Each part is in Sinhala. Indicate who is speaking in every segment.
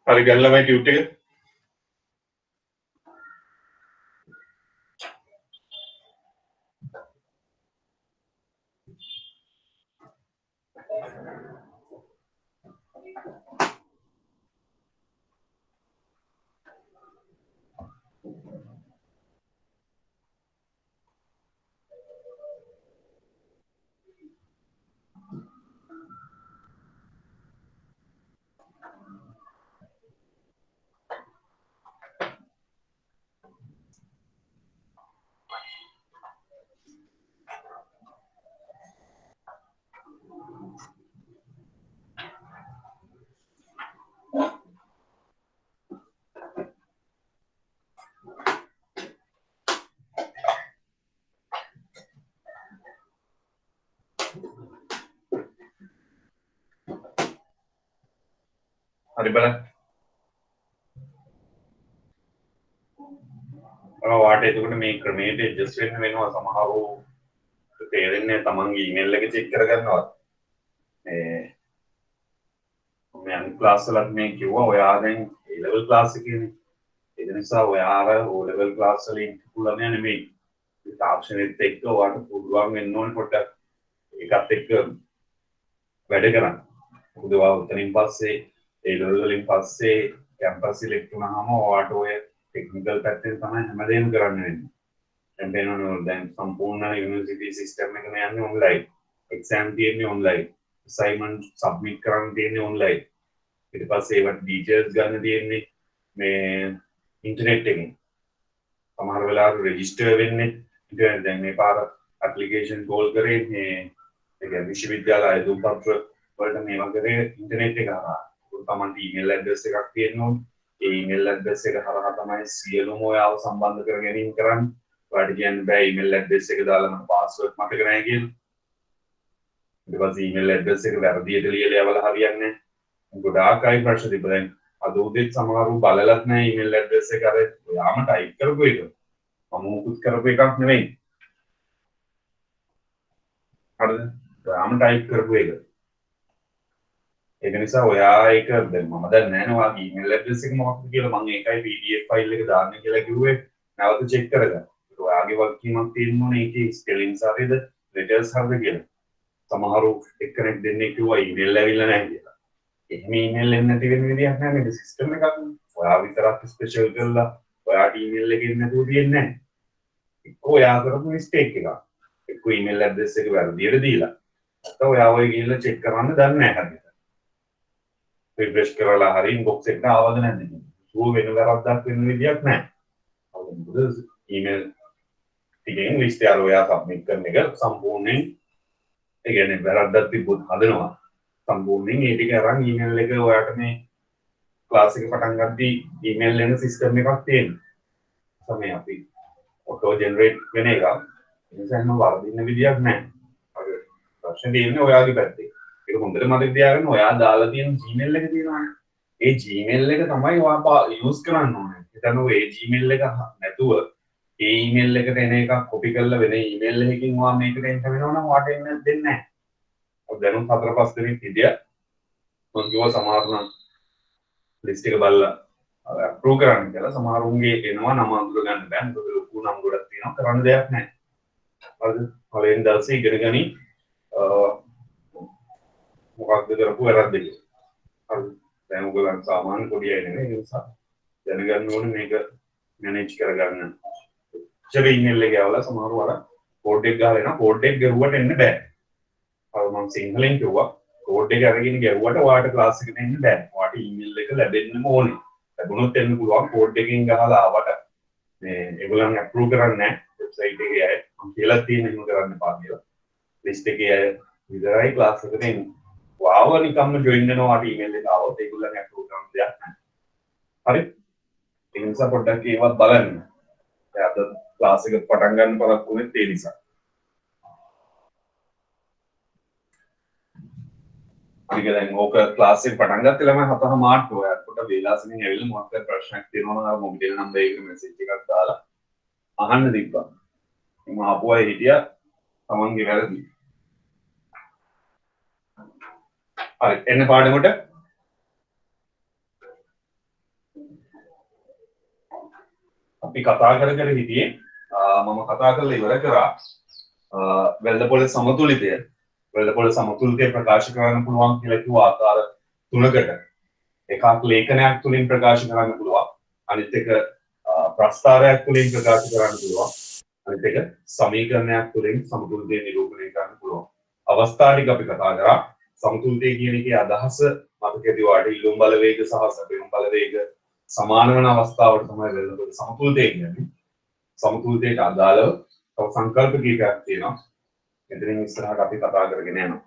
Speaker 1: හරි ගල්ලා මයි ටියුට් එක. හරි බලන්න. වාට එතකොට මේ ක්‍රමයට ඇඩ්ජස්ට් වෙන්න වෙනවා. සමහරව තේරෙන්නේ තමන්ගේ ඊමේල් එක චෙක් කරගන්නවා. මේ අනිත් ක්ලාස් වලත් මේ කිව්වා ඔයා දැන් A level ක්ලාස් එකේනේ. ඒ නිසා ඔයාලා O level ක්ලාස් වලින් පුළුවන් නෙමෙයි. ඒ තාක්ෂණෙත් එක්ක ඔයාට පුළුවන් වෙන්න ඕනේ පොඩ්ඩක් ඒකත් එක්ක වැඩ කරන්න. මොකද ඔයා උතනින් පස්සේ A level වලින් පස්සේ කැම්පස් සිලෙක්ට් වුණාම ඔයාට ඔය ටෙක්නිකල් පැත්තෙන් තමයි හැමදේම කරන්න වෙන්නේ. දැන් වෙනවනේ දැන් සම්පූර්ණ යුනිවර්සිටි සිස්ටම් එකම යන්නේ ඔන්ලයින්. එක්සෑම් තියෙන්නේ ඔන්ලයින්. අසයින්මන්ට් සබ්මිට් කරන්න තියෙන්නේ ඔන්ලයින්. ඊට පස්සේ ඒවට ඩීටේල්ස් ගන්න තියෙන්නේ මේ ඉන්ටර්නෙට් එකෙන්. සමහර වෙලාවට රෙජිස්ටර් වෙන්නේ ඉතින් දැන් මේ පාර ඇප්ලිකේෂන් කෝල් කරේ මේ ඒ කියන්නේ විශ්වවිද්‍යාල අයදුම් පත්‍ර වලට මේවා කරේ ඉන්ටර්නෙට් එක හරහා. ඒක තමයි ඊමේල් ඇඩ්‍රස් එකක් තියෙන්න ඕනේ. ඒ ඊමේල් ඇඩ්‍රස් එක හරහා තමයි සියලුම ඔයාව සම්බන්ධ කර ගැනීම කරන්නේ. ඔයාලට කියන්න බෑ ඊමේල් ඇඩ්‍රස් එක දාලා මට පාස්වර්ඩ් මතක නැහැ කියලා. ඊට පස්සේ ඊමේල් ඇඩ්‍රස් එක වැරදියට ලියලා යවලා හරියන්නේ නැහැ. ගොඩාක් අය ප්‍රශ්න තිබ්බා. දැන් අද උදේත් සමහරව බලලත් නැහැ ඊමේල් ඇඩ්‍රස් එක අර ඔයාම ටයිප් කරපු එක. මම මුකුත් කරපු එකක් නෙවෙයි. හරිද? ඔයාම ටයිප් කරපු එක. ඒක නිසා ඔයා ඒක දැන් මම දැන් නැහැ නේ ඔයාගේ ඊමේල් ඇඩ්‍රස් එක මොකක්ද කියලා මම ඒකයි PDF ෆයිල් එක දාන්න කියලා කිව්වේ. නැවත චෙක් කරගන්න. ඔයාගේ වගකීමක් තියෙන්න ඕනේ ඒකේ ස්පෙලිංස් හරියද, ලෙටර්ස් හරියද කියලා. සමහරව එක්කෙනෙක් දෙන්නේ කිව්වා ඊමේල් ඇවිල්ලා නැහැ කියලා. එහෙම ඊමේල් එන්නේ නැති වෙන විදියක් නැහැ මේක සිස්ටම් එකක්. ඔයා විතරක් ස්පෙෂල් කරලා ඔයාට ඊමේල් එකක් නැතුව දෙන්නේ නැහැ. එක්ක ඔයා කරපු මිස්ටේක් එකක්. එක්ක ඊමේල් ඇඩ්‍රස් එක වැරදියට දීලා. නැත්නම් ඔයා ඔය ගිහලා චෙක් කරන්න දන්නේ නැහැ හරියට. රිෆ්‍රෙෂ් කරලා හරි ඉන්බොක්ස් එකට ආවද නැද්ද කියලා. ෂුවර් වෙන වැරද්දක් වෙන විදියක් නැහැ. මොකද ඊමේල් ටිකෙන් ලිස්ට් එක ඔයා සබ්මිට් කරන එක සම්පූර්ණයෙන් ඒ කියන්නේ වැරද්දක් තිබ්බොත් හදනවා. සම්පූර්ණයෙන් ඒ ටික අරන් ඊමේල් එක ඔයාට මේ ක්ලාස් එක පටන් ගද්දී ඊමේල් එන සිස්ටම් එකක් තියෙනවා. තමයි අපි ඔටෝ ජෙනරේට් වෙන එක. ඒ නිසා එහෙම වරදින්න විදියක් නැහැ. අර ප්‍රශ්නේ තියෙන්නේ ඔයාගේ පැත්තේ. ඒක හොඳට මතක තියාගන්න ඔයා දාලා තියෙන Gmail එක තියෙනවානේ. ඒ Gmail එක තමයි ඔයා යූස් කරන්න ඕනේ. හිතන්න ඔය Gmail එක නැතුව ඒ ඊමේල් එකට එන එකක් කොපි කරලා වෙන ඊමේල් එකකින් ඔයා මේකට එන්න වෙනවා නම් ඔයාට එන්න දෙන්නේ නැහැ. ඔය දැනුම් 4-5 දෙනෙක් හිටියා. මම කිව්වා සමහර නම් ලිස්ට් එක බලලා අප්‍රූව් කරන්න කියලා සමහරුන්ගේ එනවා නම අඳුර ගන්න බෑ. මොකද ලොකු නම් ගොඩක් තියෙනවා කරන්න දෙයක් නැහැ. හරිද? පළවෙනි දවසේ ඉගෙන ගනි මොකක්ද කරපු වැරද්ද කියලා. හරිද? දැන් ඔයගොල්ලන් සාමාන්‍ය පොඩි අය නෙමෙයි ඒ නිසා දැනගන්න ඕනේ මේක මැනේජ් කරගන්න. ඉතින් ඊමේල් එක යවලා සමහරව අර කෝඩ් එක ගහලා එනවා කෝඩ් එක ගරුවට එන්න බෑ. අර මම සිංහලෙන් කිව්වා කෝඩ් එක අරගෙන ගියුවට ඔයාට ක්ලාස් එකට එන්න බෑ. ඔයාට ඊමේල් එක ලැබෙන්නම ඕනේ. ලැබුණොත් එන්න පුළුවන් කෝඩ් එකකින් ගහලා ආවට මේ ඒගොල්ලන් අප්‍රූව් කරන්නේ නැහැ වෙබ්සයිට් එකේ අය. මම කියලා තියෙන එහෙම කරන්න එපා කියලා. ලිස්ට් එකේ අය විතරයි ක්ලාස් එකට එන්නේ. වාව නිකම්ම ජොයින් වෙනවා ඔයාට ඊමේල් එක ආවොත් ඒගොල්ලන් අප්‍රූව් කරන දෙයක් නැහැ. හරි? ඒ නිසා පොඩ්ඩක් ඒවත් බලන්න. දැන් අද ක්ලාස් එක පටන් ගන්න පළක් උනේ ඒ නිසා. හරිද දැන් ඕක ක්ලාස් එක පටන් ගත්තේ ළමයි 7:00 ඔයාලට පොඩ වේලාසනින් ඇවිල්ලා මොකක් හරි ප්‍රශ්නයක් තියෙනවා නම් මොබිල් නම්බර් එකකට මෙසේජ් එකක් දාලා අහන්න තිබ්බා. මම ආපු අය හිටියා තමන්ගේ වැරදි. හරි එන්න පාඩමට අපි කතා කර හිටියේ මම කතා කරලා ඉවර කරා වෙළඳපොළ සමතුලිතය වෙළඳපොළ සමතුලිතය ප්‍රකාශ කරන්න පුළුවන් කියලා කිව්ව ආකාර තුනකට එකක් ලේඛනයක් තුලින් ප්‍රකාශ කරන්න පුළුවන් අනිත් එක ප්‍රස්තාරයක් තුලින් ප්‍රකාශ කරන්න පුළුවන් අනිත් එක සමීකරණයක් තුලින් සමතුලිතය නිරූපණය කරන්න පුළුවන් අවස්ථා ටික අපි කතා කරා සමතුලිතය කියන එකේ අදහස මතකදී වාට ඉලුම් බලවේග සහ සැපයුම් බලවේග සමාන වන අවස්ථාවට තමයි වෙළඳපොළ සමතුලිතය කියන්නේ සමතුලිතයට අදාළව තව සංකල්ප කීපයක් තියෙනවා එතනින් ඉස්සරහට අපි කතා කරගෙන යනවා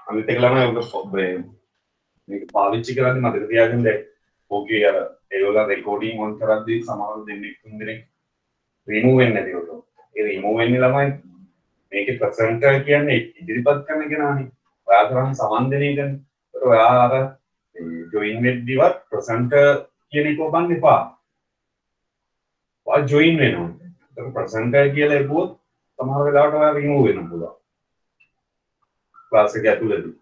Speaker 1: අනිත් එක ළමයි මේක පාවිච්චි කරන්නේ මතක තියාගන්න දැන් ඕකේ අර ඒගොල්ලෝ රෙකෝඩින් ඔන් කරද්දී සමහරව දෙන්නේ තුන් දෙනෙක් රිමූව් වෙන්නේ නැති ඔතන ඒ රිමූව් වෙන්නේ ළමයි මේකේ ප්‍රසන්ටර් කියන්නේ ඉදිරිපත් කරන කෙනානේ ඔයා කරන්නේ සමන් දෙන එකනේ ඒකට ඔයා අර ජොයින් වෙද්දිවත් ප්‍රසන්ටර් කියන එක ඔබන්න එපා ඔයා ජොයින් වෙනවා ඒක ප්‍රසන්ටර් කියලා එපුවොත් සමහර වෙලාවට ඔයා රිමූව් වෙන්න පුළුවන් ක්ලාස් එක ඇතුළතදී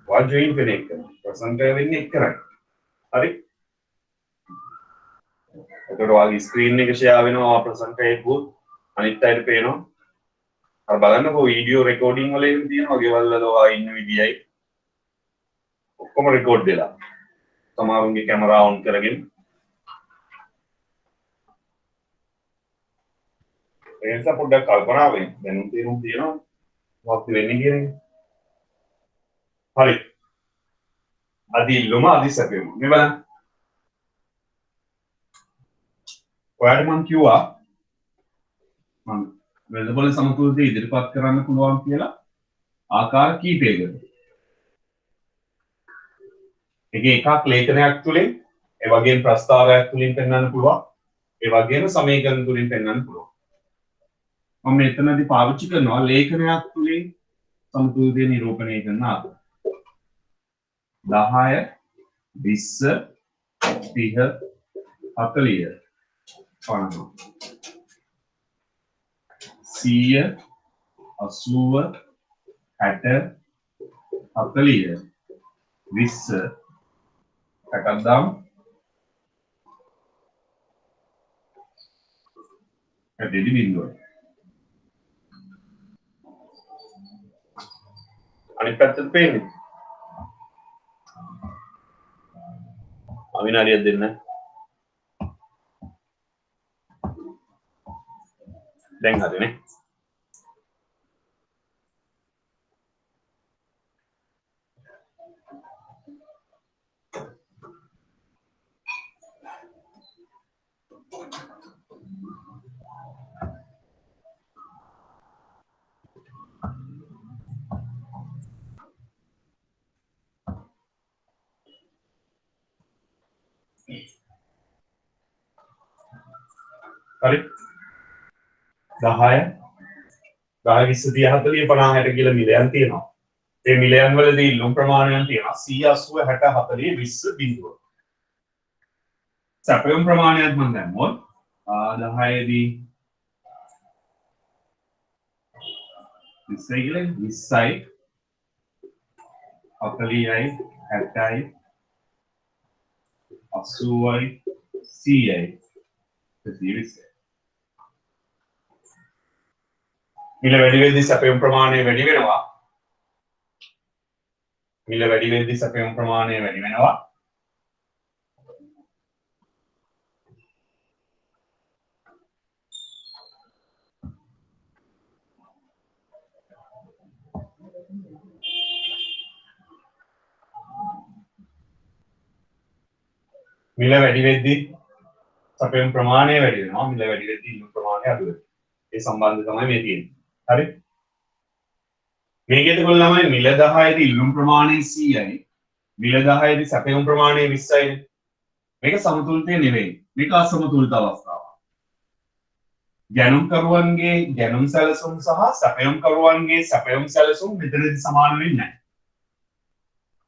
Speaker 1: ඔයා ජොයින් වෙන එක ප්‍රසන්ටර් වෙන්නේ එක්කරයි හරි එතකොට ඔයාගේ ස්ක්‍රීන් එක ෂෙයා වෙනවා ප්‍රසන්ටර් එකකුත් අනිත් අයට පේනවා අර බලන්නකෝ වීඩියෝ රෙකෝඩින් වල එහෙම තියෙනවා ගෙවල් වල ඔයා ඉන්න විදියයි ඔක්කොම රෙකෝඩ් වෙලා සමහරුන්ගේ කැමරා ඔන් කරගෙන ඒ නිසා පොඩ්ඩක් කල්පනා වෙන්න දැනුම් තේරුම් තියෙනවා මොකක්ද වෙන්නේ කියන එක හරි අදි ඉල්ලුම අදි සැපයුම මේ බලන්න ඔයාලට මම කිව්වා මම වෙළඳපොළ සමතුලිතය ඉදිරිපත් කරන්න පුළුවන් කියලා ආකාර කීපයකට එකක් ලේඛනයක් තුලින් ඒ වගේම ප්‍රස්තාවයක් තුලින් පෙන්වන්න පුළුවන් ඒ වගේම සමීකරණ තුලින් පෙන්වන්න පුළුවන් මම මෙතනදී පාවිච්චි කරනවා ලේඛනයක් තුලින් සමතුලිතය නිරූපණය කරන ආකාරය 10 20 30 40 50 100 80 60 40 20 60ක් දාමු දෙදි බිඳුව අනිත් පැත්තට පේන්නේ අවිනාරියක් දෙන්න දැන් හරිනේ හරි 10 10 20 30 40 50 60 කියලා මිලයන් තියෙනවා ඒ මිලයන් වලදී ඉල්ලුම් ප්‍රමාණයන් තියෙනවා 100 80 60 40 20 බිඳුව සැපයුම් ප්‍රමාණයක් මම දැම්මොත් 10 දී 20 කියලා 20යි 40යි 60යි 80යි 100යි 120 මිල වැඩි වෙද්දී සැපයුම් ප්‍රමාණය වැඩි වෙනවා මිල වැඩි වෙද්දී සැපයුම් ප්‍රමාණය වැඩි වෙනවා මිල වැඩි වෙද්දී සැපයුම් ප්‍රමාණය වැඩි වෙනවා මිල වැඩි වෙද්දී ඉල්ලුම් ප්‍රමාණය අඩු වෙනවා ඒ සම්බන්ධය තමයි මේ තියෙන්නේ හරි මේකෙත් කොල්ල ළමයි මිල 10 දී ඉල්ලුම් ප්‍රමාණය 100යි මිල 10 දී සැපයුම් ප්‍රමාණය 20යි මේක සමතුලිතය නෙවෙයි මේක අසමතුලිත අවස්ථාවක් ගැනුම්කරුවන්ගේ ගැනුම් සැලසුම් සහ සැපයුම්කරුවන්ගේ සැපයුම් සැලසුම් මෙතනදී සමාන වෙන්නේ නැහැ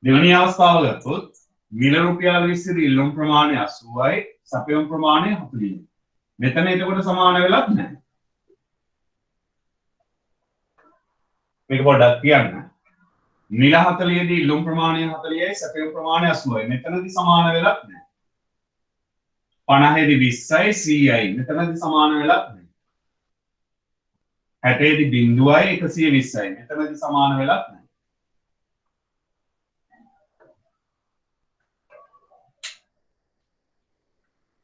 Speaker 1: දෙවෙනි අවස්ථාව ගත්තොත් මිල රුපියල් 20 දී ඉල්ලුම් ප්‍රමාණය 80යි සැපයුම් ප්‍රමාණය 40යි. මෙතන එතකොට සමාන වෙලත් නැහැ. මේක පොඩ්ඩක් කියන්න. මිල 40 දී ඉල්ලුම් ප්‍රමාණය 40යි සැපයුම් ප්‍රමාණය 80යි. මෙතනදී සමාන වෙලත් නැහැ. 50 දී 20යි 100යි. මෙතනදී සමාන වෙලත් නැහැ. 60 දී 0යි 120යි. මෙතනදී සමාන වෙලත් නැහැ.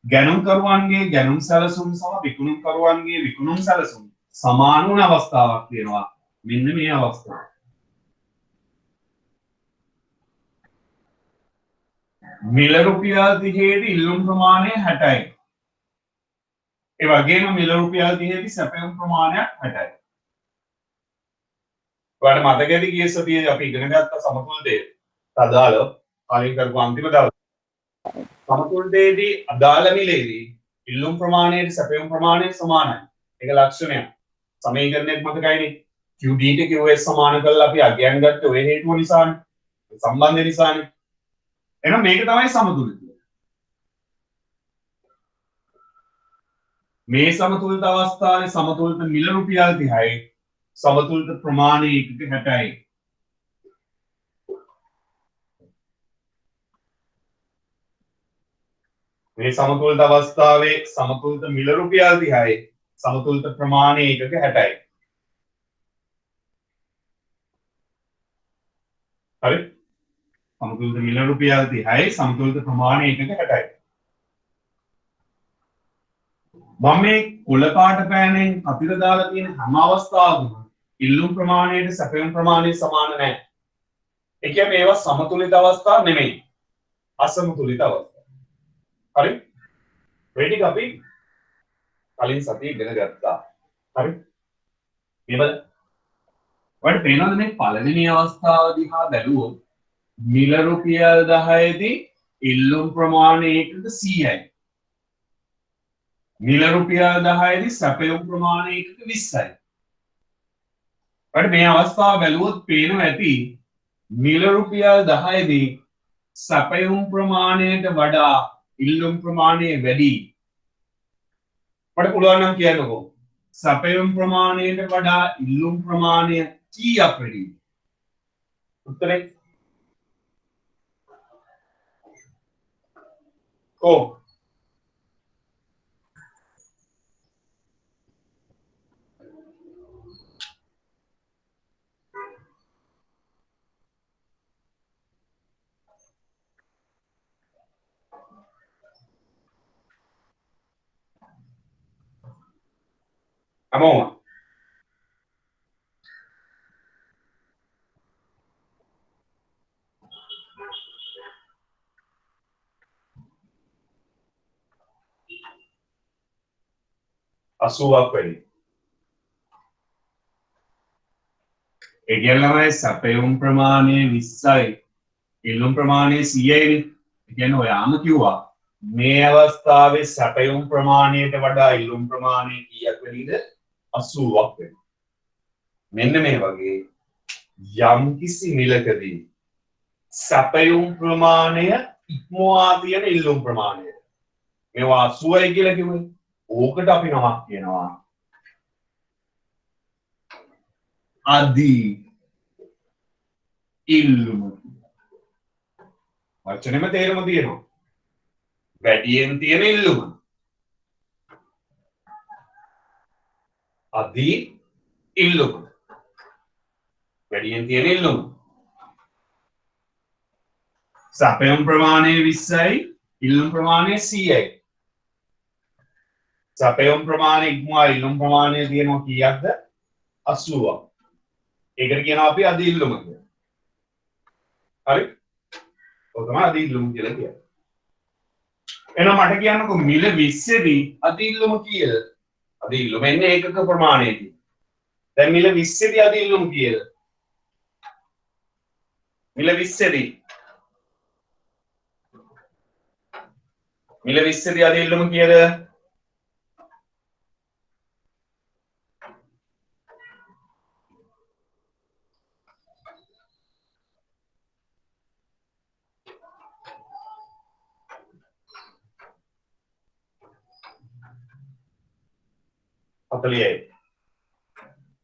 Speaker 1: ගැනුම්කරුවන්ගේ ගැනුම් සැලසුම් සහ විකුණුම්කරුවන්ගේ විකුණුම් සැලසුම් සමාන වන අවස්ථාවක් තියෙනවා. මෙන්න මේ අවස්ථාව. මිල රුපියල් 30 දී ඉල්ලුම් ප්‍රමාණය 60යි. ඒ වගේම මිල රුපියල් 30 දී සැපයුම් ප්‍රමාණයක් 60යි. ඔයාලට මතකද ගිය සතියේ අපි ඉගෙන ගත්ත සමතුලිත දේ අදාළව කලින් කරපු අන්තිම දවසේ සමතුලිතයේදී අදාළ මිලේදී ඉල්ලුම් ප්‍රමාණයට සැපයුම් ප්‍රමාණය සමානයි. ඒක ලක්ෂණයක්. සමීකරණයක් මතකයිනේ. QD ට QS සමාන කරලා අපි අගයන් ගත්තේ ඔය හේතුව නිසානේ. සම්බන්ධය නිසානේ. එහෙනම් මේක තමයි සමතුලිතය. මේ සමතුලිත අවස්ථාවේ සමතුලිත මිල රුපියල් 30යි සමතුලිත ප්‍රමාණය 160යි. මේ සමතුලිත අවස්ථාවේ සමතුලිත මිල රුපියල් 30යි සමතුලිත ප්‍රමාණය 160යි. හරි? සමතුලිත මිල රුපියල් 30යි සමතුලිත ප්‍රමාණය 160යි. මම මේ කුල පාට පෑනෙන් අපිට දාලා තියෙන හැම අවස්ථාවකම ඉල්ලුම් ප්‍රමාණයට සැපයුම් ප්‍රමාණය සමාන නැහැ. ඒ කියන්නේ ඒවා සමතුලිත අවස්ථා නෙමෙයි. අසමතුලිත අවස්ථා. හරි? මේ ටික අපි කලින් සතියේ ඉගෙන ගත්තා. හරි? මේවල ඔයාලට පේනවද මේ පළවෙනි අවස්ථාව දිහා බැලුවොත් මිල රුපියල් 10 දී ඉල්ලුම් ප්‍රමාණය 100යි. මිල රුපියල් 10 දී සැපයුම් ප්‍රමාණය 120යි. මේ අවස්ථාව බැලුවොත් පේනවා ඇති මිල රුපියල් 10 දී සැපයුම් ප්‍රමාණයට වඩා ඉල්ලුම් ප්‍රමාණය වැඩි. මට පුළුවන් නම් කියන්නකෝ සැපයුම් ප්‍රමාණයට වඩා ඉල්ලුම් ප්‍රමාණය කීයක් වැඩි? උත්තරේ කො අමෝම 80ක් වැඩි. ඒ කියන්නේ සැපයුම් ප්‍රමාණය 20යි ඉල්ලුම් ප්‍රමාණය 100යි. ඒ කියන්නේ ඔයාම කිව්වා මේ අවස්ථාවේ සැපයුම් ප්‍රමාණයට වඩා ඉල්ලුම් ප්‍රමාණය කීයක් වැඩිද? 80ක් වැඩි. මෙන්න මේ වගේ යම්කිසි මිලකදී සැපයුම් ප්‍රමාණය ඉක්මවා තියෙන ඉල්ලුම් ප්‍රමාණය. මේවා 80යි කියලා කිව්වේ. ඕකට අපි නමක් කියනවා අදි ඉල්ලුම. වචනෙම තේරුම තියෙනවා. වැඩියෙන් තියෙන ඉල්ලුම. අදි ඉල්ලුම. වැඩියෙන් තියෙන ඉල්ලුම. සැපයුම් ප්‍රමාණය 20යි ඉල්ලුම් ප්‍රමාණය 100යි. සැපයුම් ප්‍රමාණය ඉක්මවා ඉල්ලුම් ප්‍රමාණය තියෙනවා කීයක්ද? 80ක්. ඒකට කියනවා අපි අදි ඉල්ලුම කියලා. හරි? ඔය තමයි අදි ඉල්ලුම කියලා කියන්නේ. එහෙනම් මට කියන්නකෝ මිල 20 දී අදි ඉල්ලුම කීයද? අදි ඉල්ලුම එන්නේ ඒකක ප්‍රමාණයකින්. දැන් මිල 20 දී අදි ඉල්ලුම කීයද? මිල 20 දී මිල 20 දී අදි ඉල්ලුම කීයද? 40යි.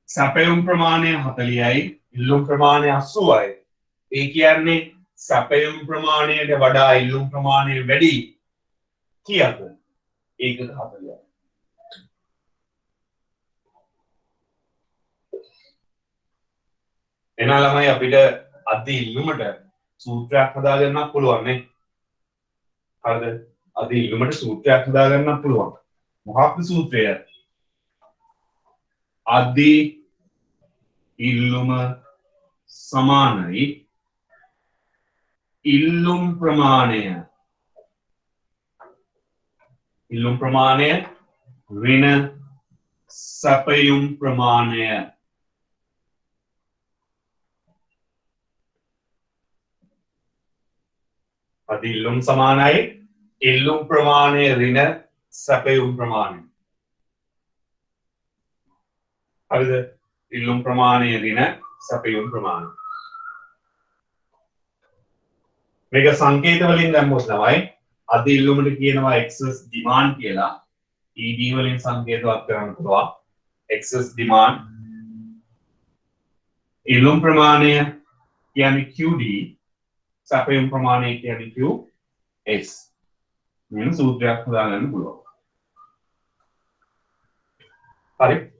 Speaker 1: සැපයුම් ප්‍රමාණය 40යි, ඉල්ලුම් ප්‍රමාණය 80යි. ඒ කියන්නේ සැපයුම් ප්‍රමාණයට වඩා ඉල්ලුම් ප්‍රමාණය වැඩි කීයද? ඒකක 40යි. එනා ළමයි අපිට අද ඉල්ලුමට සූත්‍රයක් හදාගන්නත් පුළුවන් නේ. හරිද? අද ඉල්ලුමට සූත්‍රයක් හදාගන්නත් පුළුවන්. මොකක්ද සූත්‍රය? අදි ඉල්ලුම සමානයි ඉල්ලුම් ප්‍රමාණය. ඉල්ලුම් ප්‍රමාණය ඍණ සැපයුම් ප්‍රමාණය. අදි ඉල්ලුම් සමානයි ඉල්ලුම් ප්‍රමාණය ඍණ සැපයුම් ප්‍රමාණය. හරිද? ඉල්ලුම් ප්‍රමාණය ඍණ සැපයුම් ප්‍රමාණය. මේක සංකේත වලින් දැම්මොත් තමයි අද ඉල්ලුමට කියනවා excess demand කියලා. ED වලින් සංකේතවත් කරන්න පුළුවන්. excess demand ඉල්ලුම් ප්‍රමාණය කියන්නේ QD, සැපයුම් ප්‍රමාණය කියන්නේ QS. මෙන්න සූත්‍රයක් හදාගන්න පුළුවන්. හරි.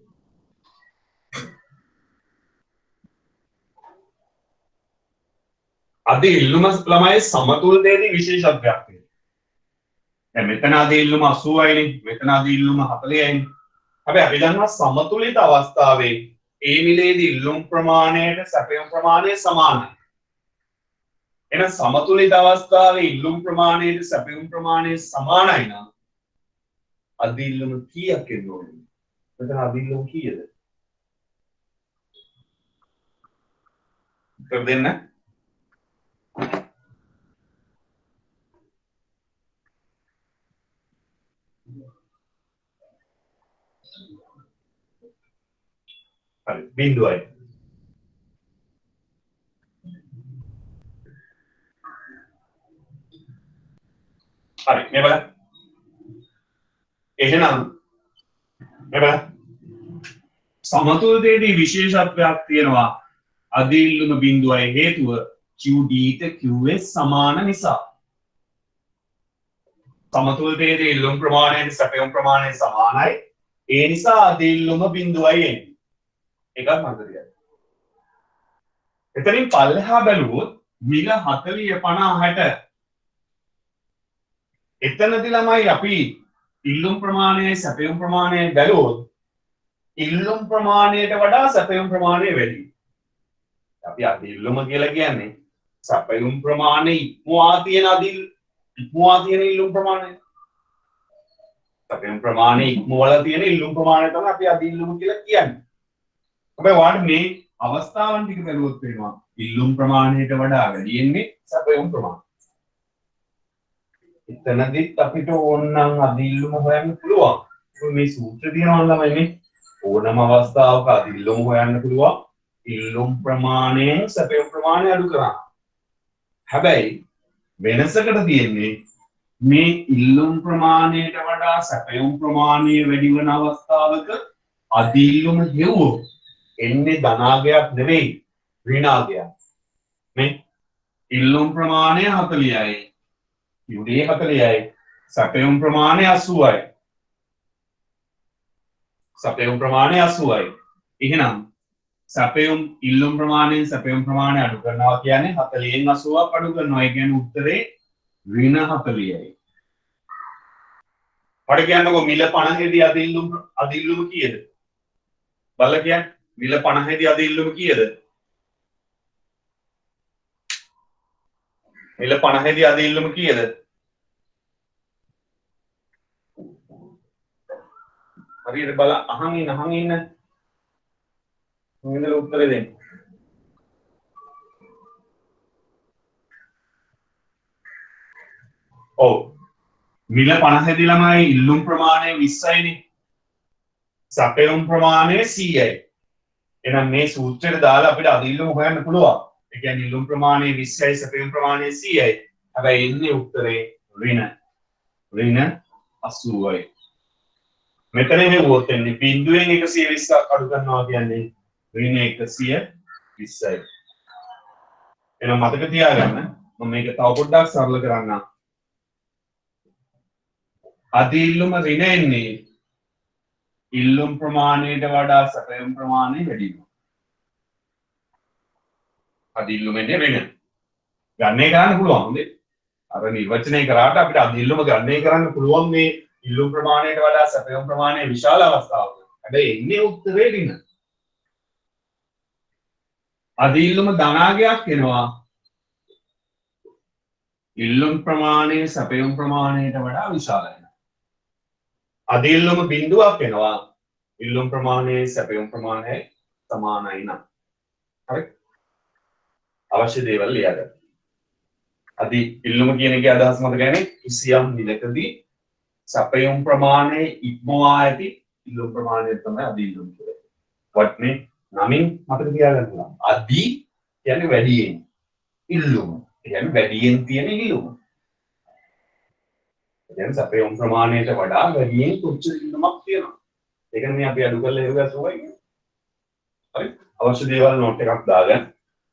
Speaker 1: අද ඉල්ලුම ළමයි සමතුලිතයේදී විශේෂත්වයක් තියෙනවා. දැන් මෙතන අද ඉල්ලුම 80යිනේ, මෙතන අද ඉල්ලුම 40යිනේ. හැබැයි අපි දන්නවා සමතුලිත අවස්ථාවේ ඒ මිලේදී ඉල්ලුම් ප්‍රමාණයට සැපයුම් ප්‍රමාණය සමානයි. එහෙනම් සමතුලිත අවස්ථාවේ ඉල්ලුම් ප්‍රමාණයට සැපයුම් ප්‍රමාණය සමානයි නම් අද ඉල්ලුම කීයක් එන්න ඕනද? මෙතන අද ඉල්ලුම කීයද? කර දෙන්න. හරි බිඳුවයි. හරි මේ බලන්න. එහෙනම් මේ බලන්න. සමතුලිතයේදී විශේෂත්වයක් තියෙනවා. අද ඉල්ලුම බිඳුවයි හේතුව QD QS සමාන නිසා. සමතුලිතයේදී ඉල්ලුම් ප්‍රමාණයට සැපයුම් ප්‍රමාණය සමානයි. ඒ නිසා අද ඉල්ලුම බිඳුවයි එන්නේ. එකක් මතකයි. එතනින් පල්ලෙහා බැලුවොත් මිල 40 50 60 එතනදී ළමයි අපි ඉල්ලුම් ප්‍රමාණයයි සැපයුම් ප්‍රමාණයයි බැලුවොත් ඉල්ලුම් ප්‍රමාණයට වඩා සැපයුම් ප්‍රමාණය වැඩි. අපි අද ඉල්ලුම කියලා කියන්නේ සැපයුම් ප්‍රමාණය ඉක්මවා තියෙන ඉල්ලුම් ප්‍රමාණය. සැපයුම් ප්‍රමාණය ඉක්මවලා තියෙන ඉල්ලුම් ප්‍රමාණය තමයි අපි අද ඉල්ලුම කියලා කියන්නේ. හැබැයි වාට මේ අවස්ථාවන් ටික බැලුවොත් වෙනවා ඉල්ලුම් ප්‍රමාණයට වඩා වැඩියෙන්නේ සැපයුම් ප්‍රමාණය. එතනදිත් අපිට ඕනනම් අද ඉල්ලුම හොයන්න පුළුවන්. මේ සූත්‍රය තියෙනවා ළමයි මේ ඕනම අවස්ථාවක අද ඉල්ලුම හොයන්න පුළුවන්. ඉල්ලුම් ප්‍රමාණයෙන් සැපයුම් ප්‍රමාණය අඩු කරන්න. හැබැයි වෙනසකට තියෙන්නේ මේ ඉල්ලුම් ප්‍රමාණයට වඩා සැපයුම් ප්‍රමාණය වැඩි වෙන අවස්ථාවක අද ඉල්ලුම හෙව්වොත් එන්නේ ධනාගයක් නෙවෙයි ඍණාගයක්. මේ ඉල්ලුම් ප්‍රමාණය 40යි. QD 40යි. සැපයුම් ප්‍රමාණය 80යි. සැපයුම් ප්‍රමාණය 80යි. එහෙනම් සැපයුම් ඉල්ලුම් ප්‍රමාණයෙන් සැපයුම් ප්‍රමාණය අඩු කරනවා කියන්නේ 40න් 80ක් අඩු කරනවා. ඒ කියන්නේ උත්තරේ ඍණ 40යි. මට කියන්නකෝ මිල 50 දී අද ඉල්ලුම කීයද? බලලා කියන්න. මිල 50 දී අද ඉල්ලුම කීයද? මිල 50 දී අද ඉල්ලුම කීයද? හරියට බල අහන් ඉන්න. මොකද උත්තරේ දෙන්න. ඔව්. මිල 50 දී ළමයි ඉල්ලුම් ප්‍රමාණය 20යිනේ. සැපයුම් ප්‍රමාණය 100යි. එහෙනම් මේ සූත්‍රයට දාලා අපිට අද ඉල්ලුම හොයන්න පුළුවන්. ඒ කියන්නේ ඉල්ලුම් ප්‍රමාණය 20යි සැපයුම් ප්‍රමාණය 100යි. හැබැයි එන්නේ උත්තරේ ඍණ 80යි. මෙතන හෙව්වොත් එන්නේ බිඳුවෙන් 120ක් අඩු කරනවා කියන්නේ ඍණ 120යි. එහෙනම් මතක තියාගන්න මම මේක තව පොඩ්ඩක් සරල කරන්නම්. අධි ඉල්ලුම ඍණ එන්නේ ඉල්ලුම් ප්‍රමාණයට වඩා සැපයුම් ප්‍රමාණය වැඩි වෙනවා. අධි ඉල්ලුම එන්නේ ඍණ. ගණනය කරන්න පුළුවන් හොඳේ. අර නිර්වචනය කරාට අපිට අධි ඉල්ලුම ගණනය කරන්න පුළුවන් මේ ඉල්ලුම් ප්‍රමාණයට වඩා සැපයුම් ප්‍රමාණය විශාල අවස්ථාවක. හැබැයි එන්නේ උත්තරේ ඍණ. අධි ඉල්ලුම ධනාගයක් එනවා ඉල්ලුම් ප්‍රමාණය සැපයුම් ප්‍රමාණයට වඩා විශාලයි. අධි ඉල්ලුම බිඳුවක් එනවා ඉල්ලුම් ප්‍රමාණය සැපයුම් ප්‍රමාණයයි සමානයි නම්. හරි? අවශ්‍ය දේවල් ලියාගන්න. අධි ඉල්ලුම කියන එකේ අදහස මතකයිනේ කිසියම් මිලකදී සැපයුම් ප්‍රමාණය ඉක්මවා ඇති ඉල්ලුම් ප්‍රමාණය තමයි අධි ඉල්ලුම කියන්නේ. වටනේ නමින් මතක තියාගන්න පුළුවන්. අධි කියන්නේ වැඩියෙන් ඉල්ලුම. කියන්නේ වැඩියෙන් තියෙන ඉල්ලුම. දැන් සැපයුම් ප්‍රමාණයට වඩා වැඩියෙන් කොච්චර ඉල්ලුමක් තියෙනවා. ඒකනේ මේ අපි අඩු කරලා ඉරුවා සෝවයි. හරි? අවශ්‍ය දේවල් නෝට් එකක් දාගන්න.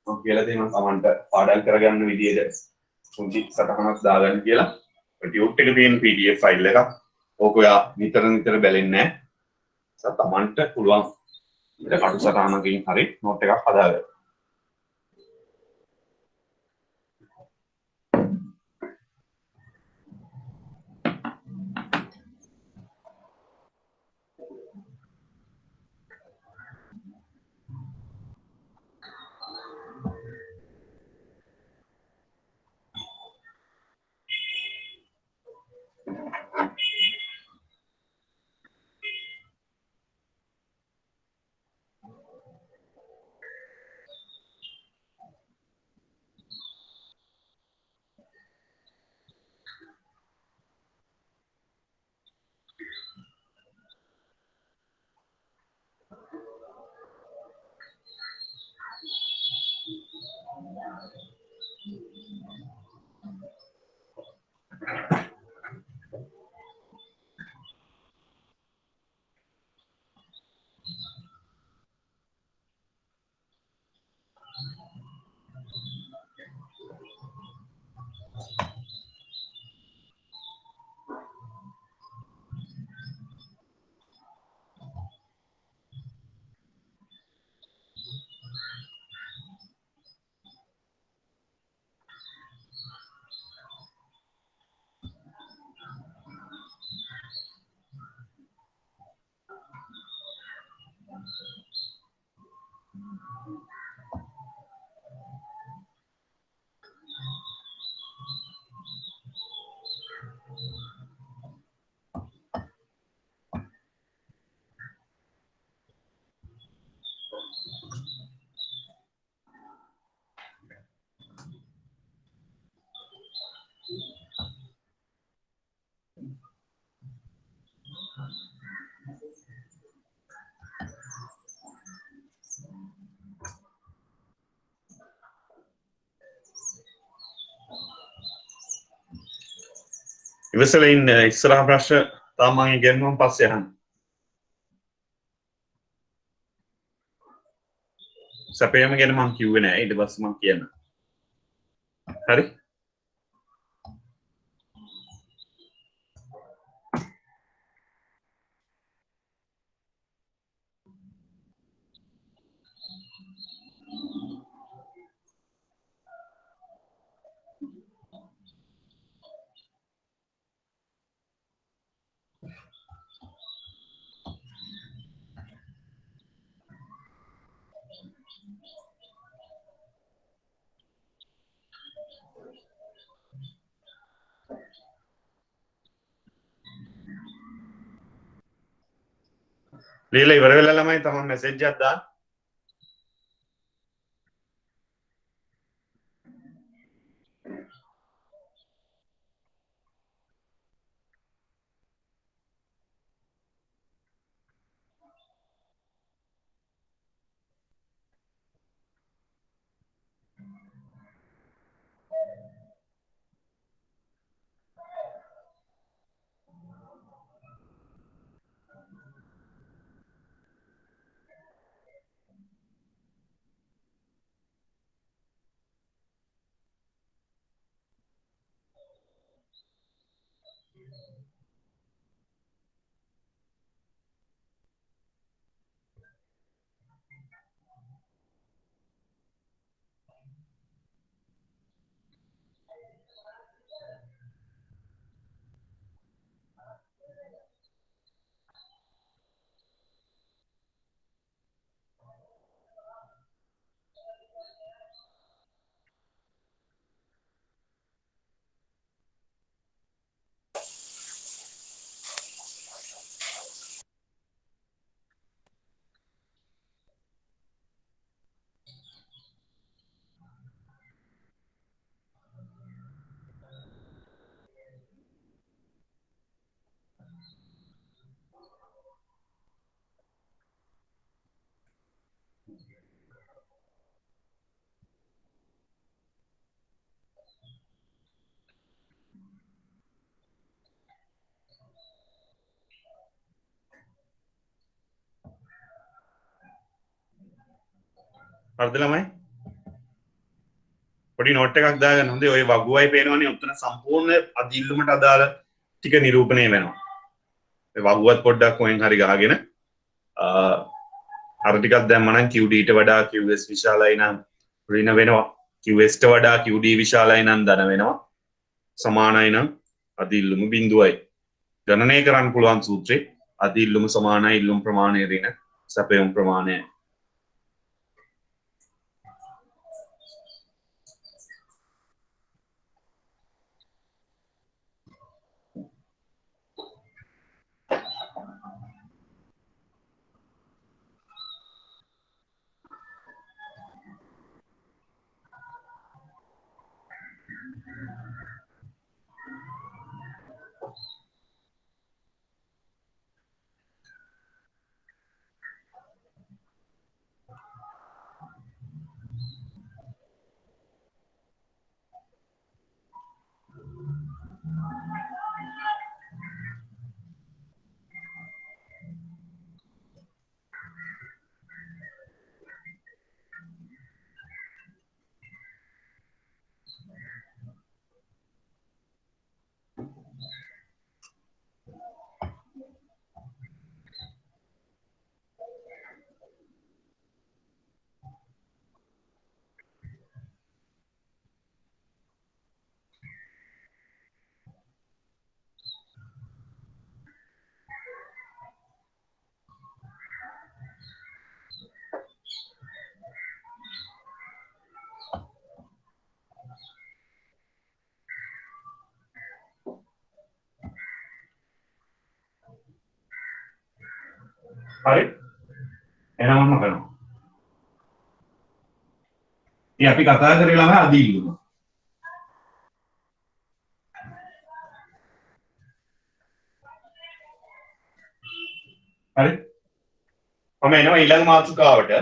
Speaker 1: මම කියලා තියෙනවා Tamanට පාඩම් කරගන්න විදිහට පුංචි සටහනක් දාගන්න කියලා. ටියුට් එකේ තියෙන PDF ෆයිල් එකක්. ඕක ඔයා නිතර නිතර බැලෙන්නේ නැහැ. Tamanට පුළුවන් ඉතින් කටු සටහනකින් හරි නෝට් එකක් හදාගන්න. ඉවසලා ඉන්න ඉස්සරහ ප්‍රශ්න තාම මම ඉගෙනුම් පස්සේ අහන්න. සැපයම ගැන මම කිව්වේ නෑ ඊට පස්සේ මම කියන්න. හරි? ලියලා ඉවර වෙලා ළමයි තමයි මැසේජ් එකක් දාන්න. හරිද ළමයි? පොඩි නෝට් එකක් දාගන්න. හොඳේ ඔය වගුවයි පේනවනේ උත්තර සම්පූර්ණ අදිල්ලුමට අදාළ ටික නිරූපණය වෙනවා. ඒ වගුවත් පොඩ්ඩක් කොහෙන් හරි ගහගෙන අර ටිකක් දැම්ම නම් QD ට වඩා QS විශාලයි නම් ඍණ වෙනවා. QS ට වඩා QD විශාලයි නම් ධන වෙනවා. සමානයි නම් අදිල්ලුම බිඳුවයි. ගණනය කරන්න පුළුවන් සූත්‍රේ අදිල්ලුම සමානයි ඉල්ලුම් ප්‍රමාණය ඍණ සැපයුම් ප්‍රමාණය. හරි එහෙනම් මොන කරනවා? ඉතින් අපි කතා කරේ ළමයි අදිල්ලුම. හරි මම එනවා ඊළඟ මාතෘකාවට.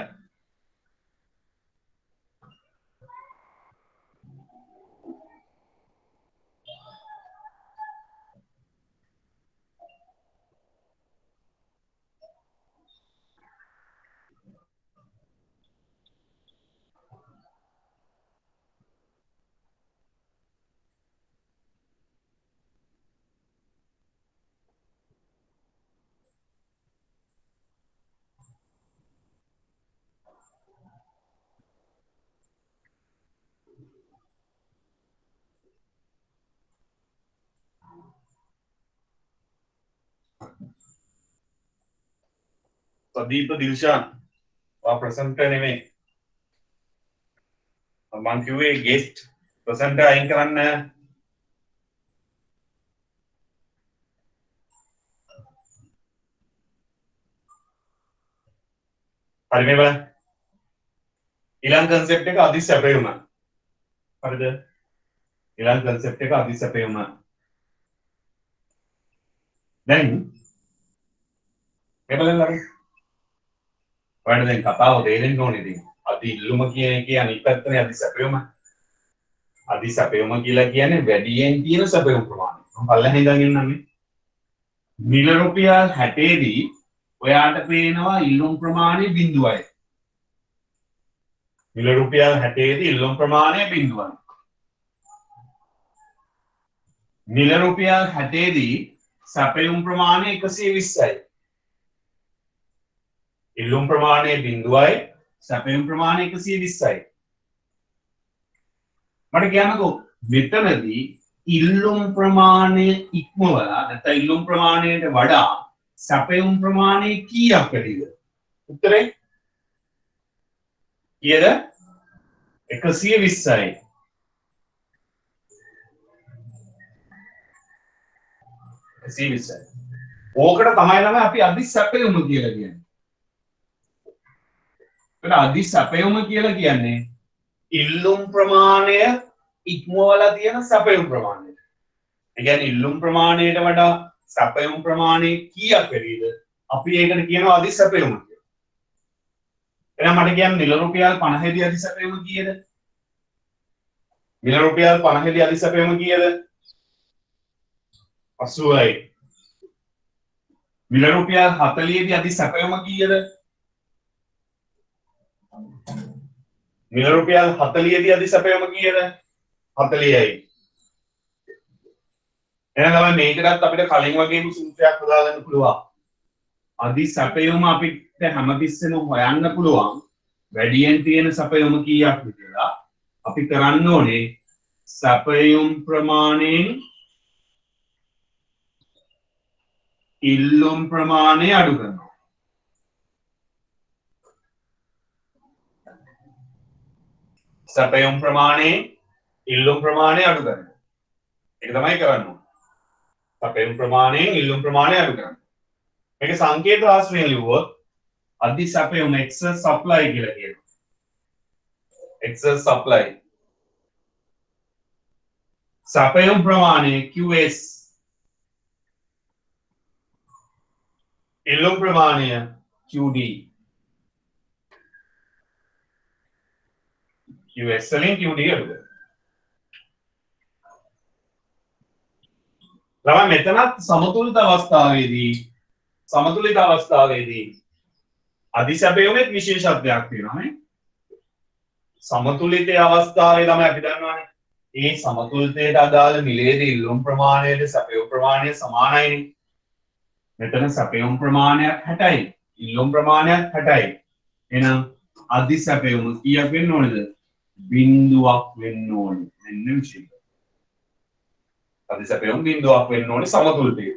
Speaker 1: සදීප දිල්ෂාන් වා ප්‍රසන්ටර් නෙමෙයි. මං කිව්වේ ගෙස්ට් ප්‍රසන්ටර් අයින් කරන්න. හරි මේ බලන්න. ඊළඟ concept එක අදිස් සැපයුම. හරිද? ඊළඟ concept එක අදිස් සැපයුම. දැන් මේ බලන්න ළමයි. ඔයාලට දැන් කතාව තේරෙන්න ඕනේ ඉතින්. අදි ඉල්ලුම කියන එකේ අනිත් පැත්තනේ අදි සැපයුම. අදි සැපයුම කියලා කියන්නේ වැඩියෙන් තියෙන සැපයුම් ප්‍රමාණය. මම පල්ලෙහා ඉඳන් ඉන්නම්. මිල රුපියල් 60 දී ඔයාට පේනවා ඉල්ලුම් ප්‍රමාණය 0යි. මිල රුපියල් 60 දී ඉල්ලුම් ප්‍රමාණය 0යි. මිල රුපියල් 60 දී සැපයුම් ප්‍රමාණය 120යි. ඉල්ලුම් ප්‍රමාණය 0යි සැපයුම් ප්‍රමාණය 120යි. මට කියන්නකෝ මෙතනදී ඉල්ලුම් ප්‍රමාණය ඉක්මවලා නැත්නම් ඉල්ලුම් ප්‍රමාණයට වඩා සැපයුම් ප්‍රමාණය කීයක් වැඩිද? උත්තරේ කීයද? 120යි. ඕකට තමයි ළමයි අපි අදි සැපයුම කියලා කියන්නේ. ඒකට අදි සැපයුම කියලා කියන්නේ ඉල්ලුම් ප්‍රමාණය ඉක්මවලා තියෙන සැපයුම් ප්‍රමාණය. ඒ කියන්නේ ඉල්ලුම් ප්‍රමාණයට වඩා සැපයුම් ප්‍රමාණය කීයක් වැඩිද? අපි ඒකට කියනවා අදි සැපයුම කියලා. එහෙනම් මට කියන්න මිල රුපියල් 50 දී අදි සැපයුම කීයද? මිල රුපියල් 50 දී අදි සැපයුම කීයද? 80යි. මිල රුපියල් 40 දී අදි සැපයුම කීයද? මිල රුපියල් 40 දී අධිසැපයම කීයද? 40යි. එහෙනම් තමයි මේකටත් අපිට කලින් වගේම සූත්‍රයක් හදාගන්න පුළුවන්. අධිසැපයම අපිට හැමතිස්සෙම හොයන්න පුළුවන්. වැඩියෙන් තියෙන සැපයම කීයක්ද කියලා. අපි කරන්න ඕනේ සැපයුම් ප්‍රමාණයෙන් ඉල්ලුම් ප්‍රමාණය අඩු කරනවා. සැපයුම් ප්‍රමාණයෙන් ඉල්ලුම් ප්‍රමාණය අඩු කරනවා. ඒක තමයි කරන්න ඕනේ. සැපයුම් ප්‍රමාණයෙන් ඉල්ලුම් ප්‍රමාණය අඩු කරනවා. මේක සංකේත රාශියෙන් ලිව්වොත් අධිසැපයුම excess supply කියලා කියනවා. excess supply. සැපයුම් ප්‍රමාණය QS. ඉල්ලුම් ප්‍රමාණය QD. QS වලින් QD අඩු කරනවා. ළමයි මෙතනත් සමතුලිත අවස්ථාවේදී අධිසැපයුමේ විශේෂත්වයක් තියෙනවා නේ. සමතුලිත අවස්ථාවේ ළමයි අපි දන්නවානේ ඒ සමතුලිතයට අදාළ මිලේදී ඉල්ලුම් ප්‍රමාණයට සැපයුම් ප්‍රමාණය සමානයිනේ. මෙතන සැපයුම් ප්‍රමාණයක් 60යි ඉල්ලුම් ප්‍රමාණයක් 60යි. එහෙනම් අධිසැපයුම කීයක් වෙන්න ඕනේද? බිංදුවක් වෙන්න ඕනේ. මෙන්න විශේෂය. අධිසැපයුම් බිංදුවක් වෙන්න ඕනේ සමතුලිතය.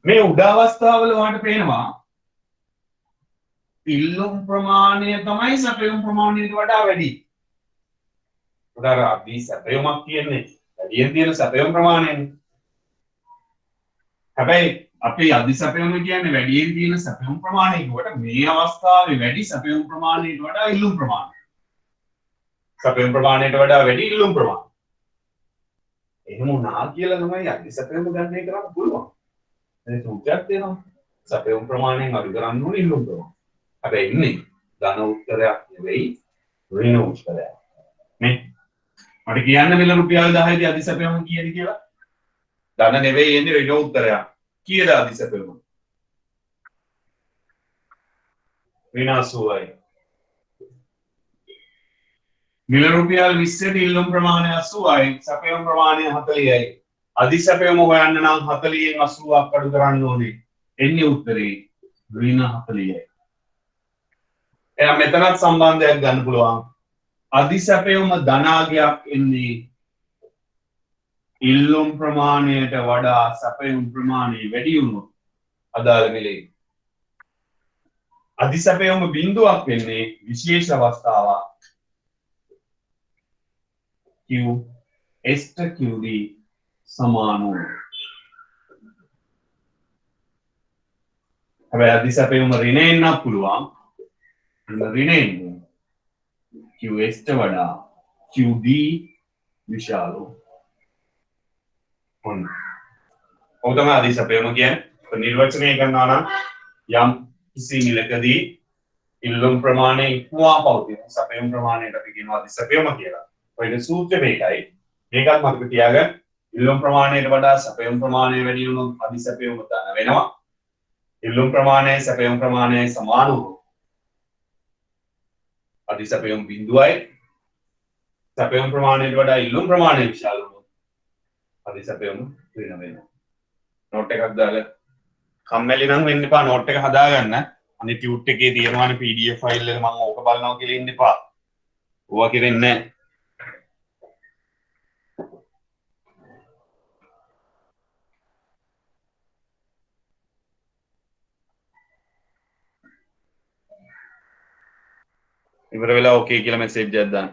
Speaker 1: මේ උඩ අවස්ථාවල ඔයාලට පේනවා ඉල්ලුම් ප්‍රමාණය තමයි සැපයුම් ප්‍රමාණයට වඩා වැඩි. උදාර අපි සැපයුමක් කියන්නේ වැඩියෙන් තියෙන සැපයුම් ප්‍රමාණයනේ. හැබැයි අපි අධිසැපයුම කියන්නේ වැඩියෙන් තියෙන සැපයුම් ප්‍රමාණය කියවට මේ අවස්ථාවේ වැඩි සැපයුම් ප්‍රමාණයට වඩා ඉල්ලුම් ප්‍රමාණය. සැපයුම් ප්‍රමාණයට වඩා වැඩි ඉල්ලුම් ප්‍රමාණය. එහෙම වුණා කියලා තමයි අධිසැපයුම ගන්න එක කරන්න පුළුවන්. ඒ සූත්‍රයක් තියෙනවා. සැපයුම් ප්‍රමාණයෙන් අඩු කරන්න ඕනේ ඉල්ලුම් ප්‍රමාණය. හැබැයි ඉන්නේ ධන උත්තරයක් නෙවෙයි ඍණ උත්තරයක්. නේ? මට කියන්න මිල රුපියල් 10 දී අධිසැපයම කීයද කියලා? ධන නෙවෙයි එන්නේ ඍණ උත්තරයක්. කීයද අධිසැපයම? ඍණ 80යි. මිල රුපියල් 20 දී ඉල්ලුම් ප්‍රමාණය 80යි, සැපයුම් ප්‍රමාණය 40යි. අධිසැපයම හොයන්න නම් 40න් 80ක් අඩු කරන්න ඕනේ. එන්නේ උත්තරේ ඍණ 40යි. එහෙනම් මෙතනත් සම්බන්ධයක් ගන්න පුළුවන්. අධිසැපයුම ධනාගයක් එන්නේ ඉල්ලුම් ප්‍රමාණයට වඩා සැපයුම් ප්‍රමාණය වැඩි වුණොත් අදාළ මිලේ. අධිසැපයුම බිංදුවක් වෙන්නේ විශේෂ අවස්ථාවක්. Q S QD සමාන වුණා. හැබැයි අධිසැපයුම ඍණෙන් නම් පුළුවන්. ඍණෙන් QS ට වඩා QD විශාල. ඔන්න. ඔය තමයි අධිසැපයුම කියන්නේ. නිර්වචනය කරනවා නම් යම් කිසි මිලකදී ඉල්ලුම් ප්‍රමාණය ඉක්මවා පවතින සැපයුම් ප්‍රමාණයට අපි කියනවා අධිසැපයුම කියලා. ඔය සූත්‍රය මේකයි. මේකත් මතක තියාගන්න. ඉල්ලුම් ප්‍රමාණයට වඩා සැපයුම් ප්‍රමාණය වැඩි වුණොත් අධිසැපයුම ධන වෙනවා. ඉල්ලුම් ප්‍රමාණයයි සැපයුම් ප්‍රමාණයයි සමාන වුණොත් අධිසැපයුම් බිංදුවයි. සැපයුම් ප්‍රමාණයට වඩා ඉල්ලුම් ප්‍රමාණය විශාල වුණොත් අධිසැපයුම ඍණ වෙනවා. නෝට් එකක් දාලා කම්මැලි නම් වෙන්න එපා නෝට් එක හදාගන්න. අනිත් ටියුට් එකේ තියෙනවානේ PDF ෆයිල් එක මම ඕක බලනවා කියලා ඉන්න එපා. ඕවා කෙරෙන්නේ නැහැ. ඉවර වෙලා ඕකේ කියලා මැසේජ් එකක් දාන්න.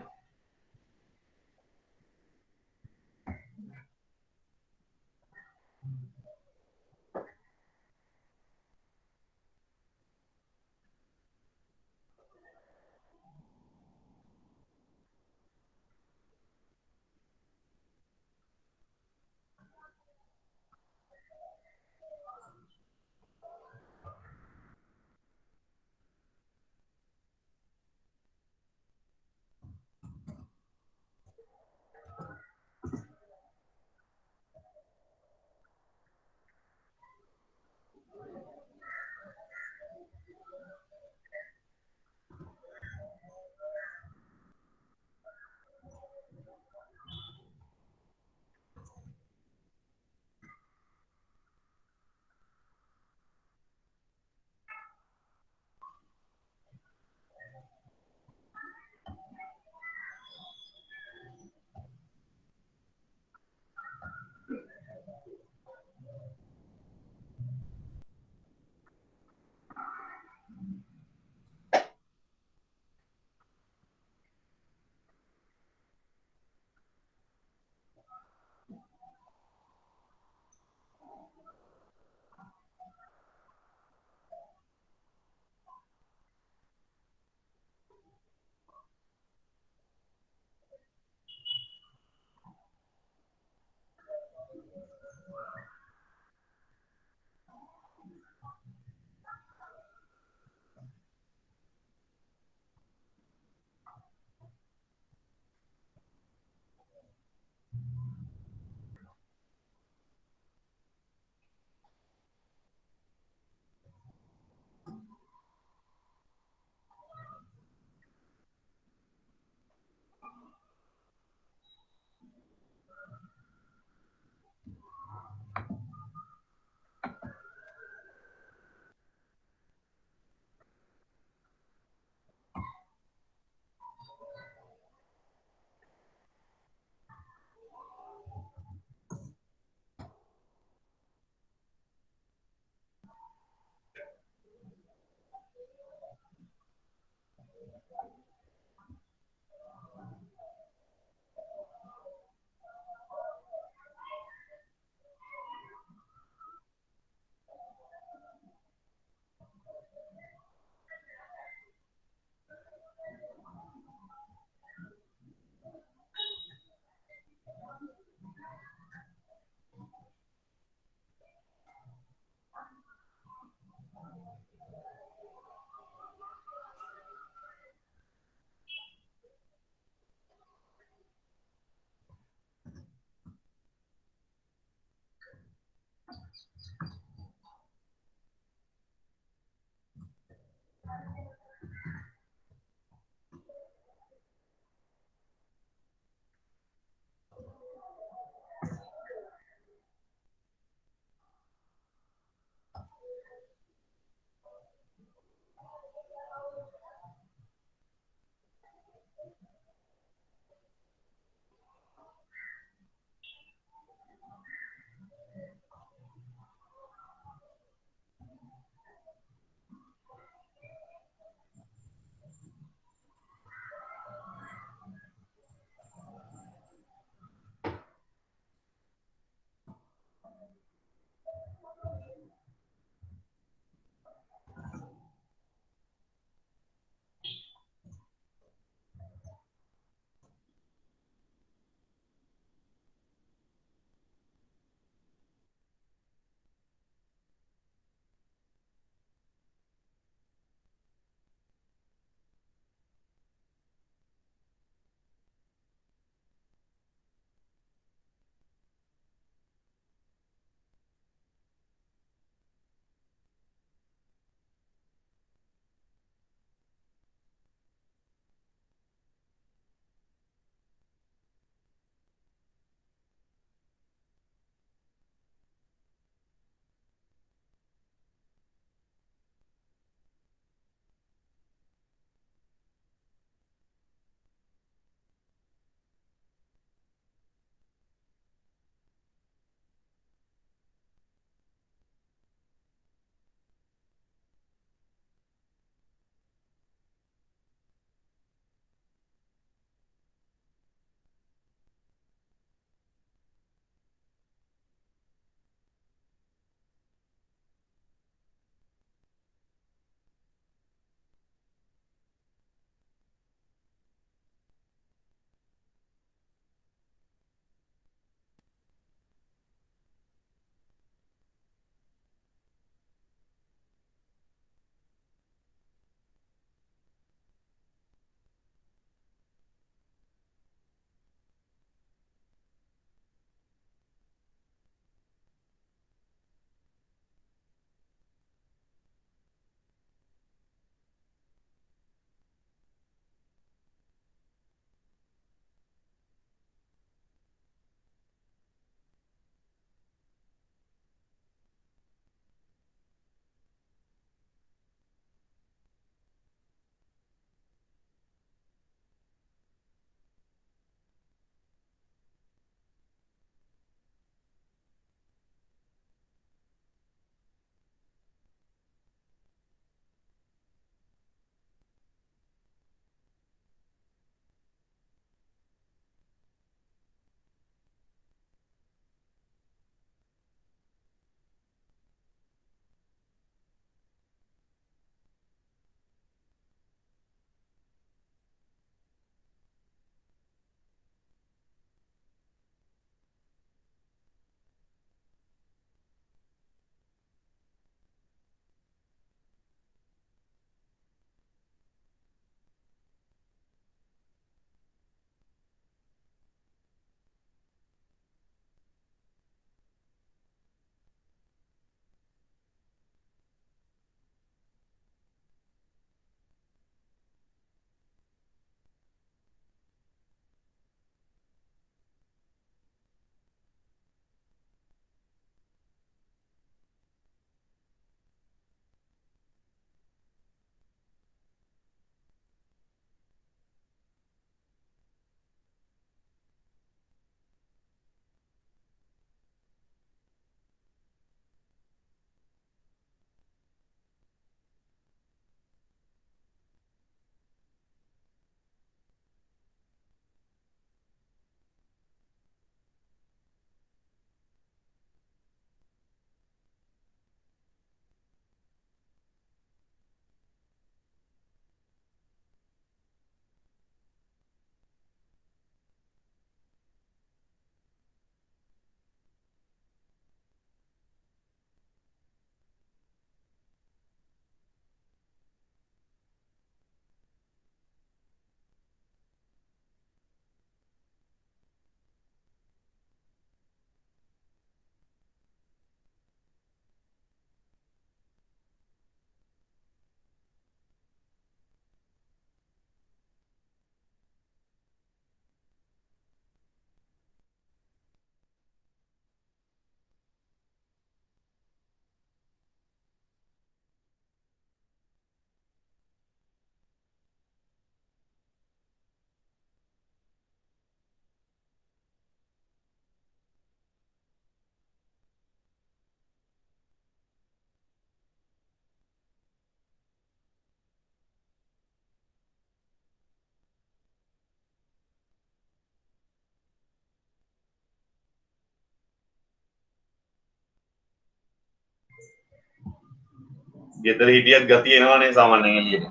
Speaker 1: ගෙදර හිටියත් ගතිය එනවනේ සාමාන්‍යයෙන් එළියට.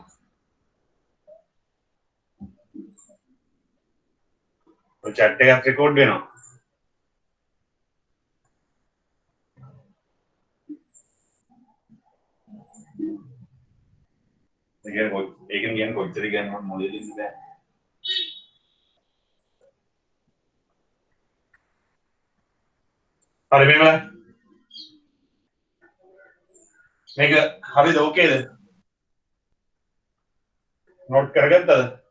Speaker 1: ඔය chat එකත් රෙකෝඩ් වෙනවා. ඒකෙන් කියන්නේ කොච්චර කියන්නේ මම මොලේ දෙන්නේ බෑ. හරි මේක හරිද ඕකේද? නෝට් කරගත්තද?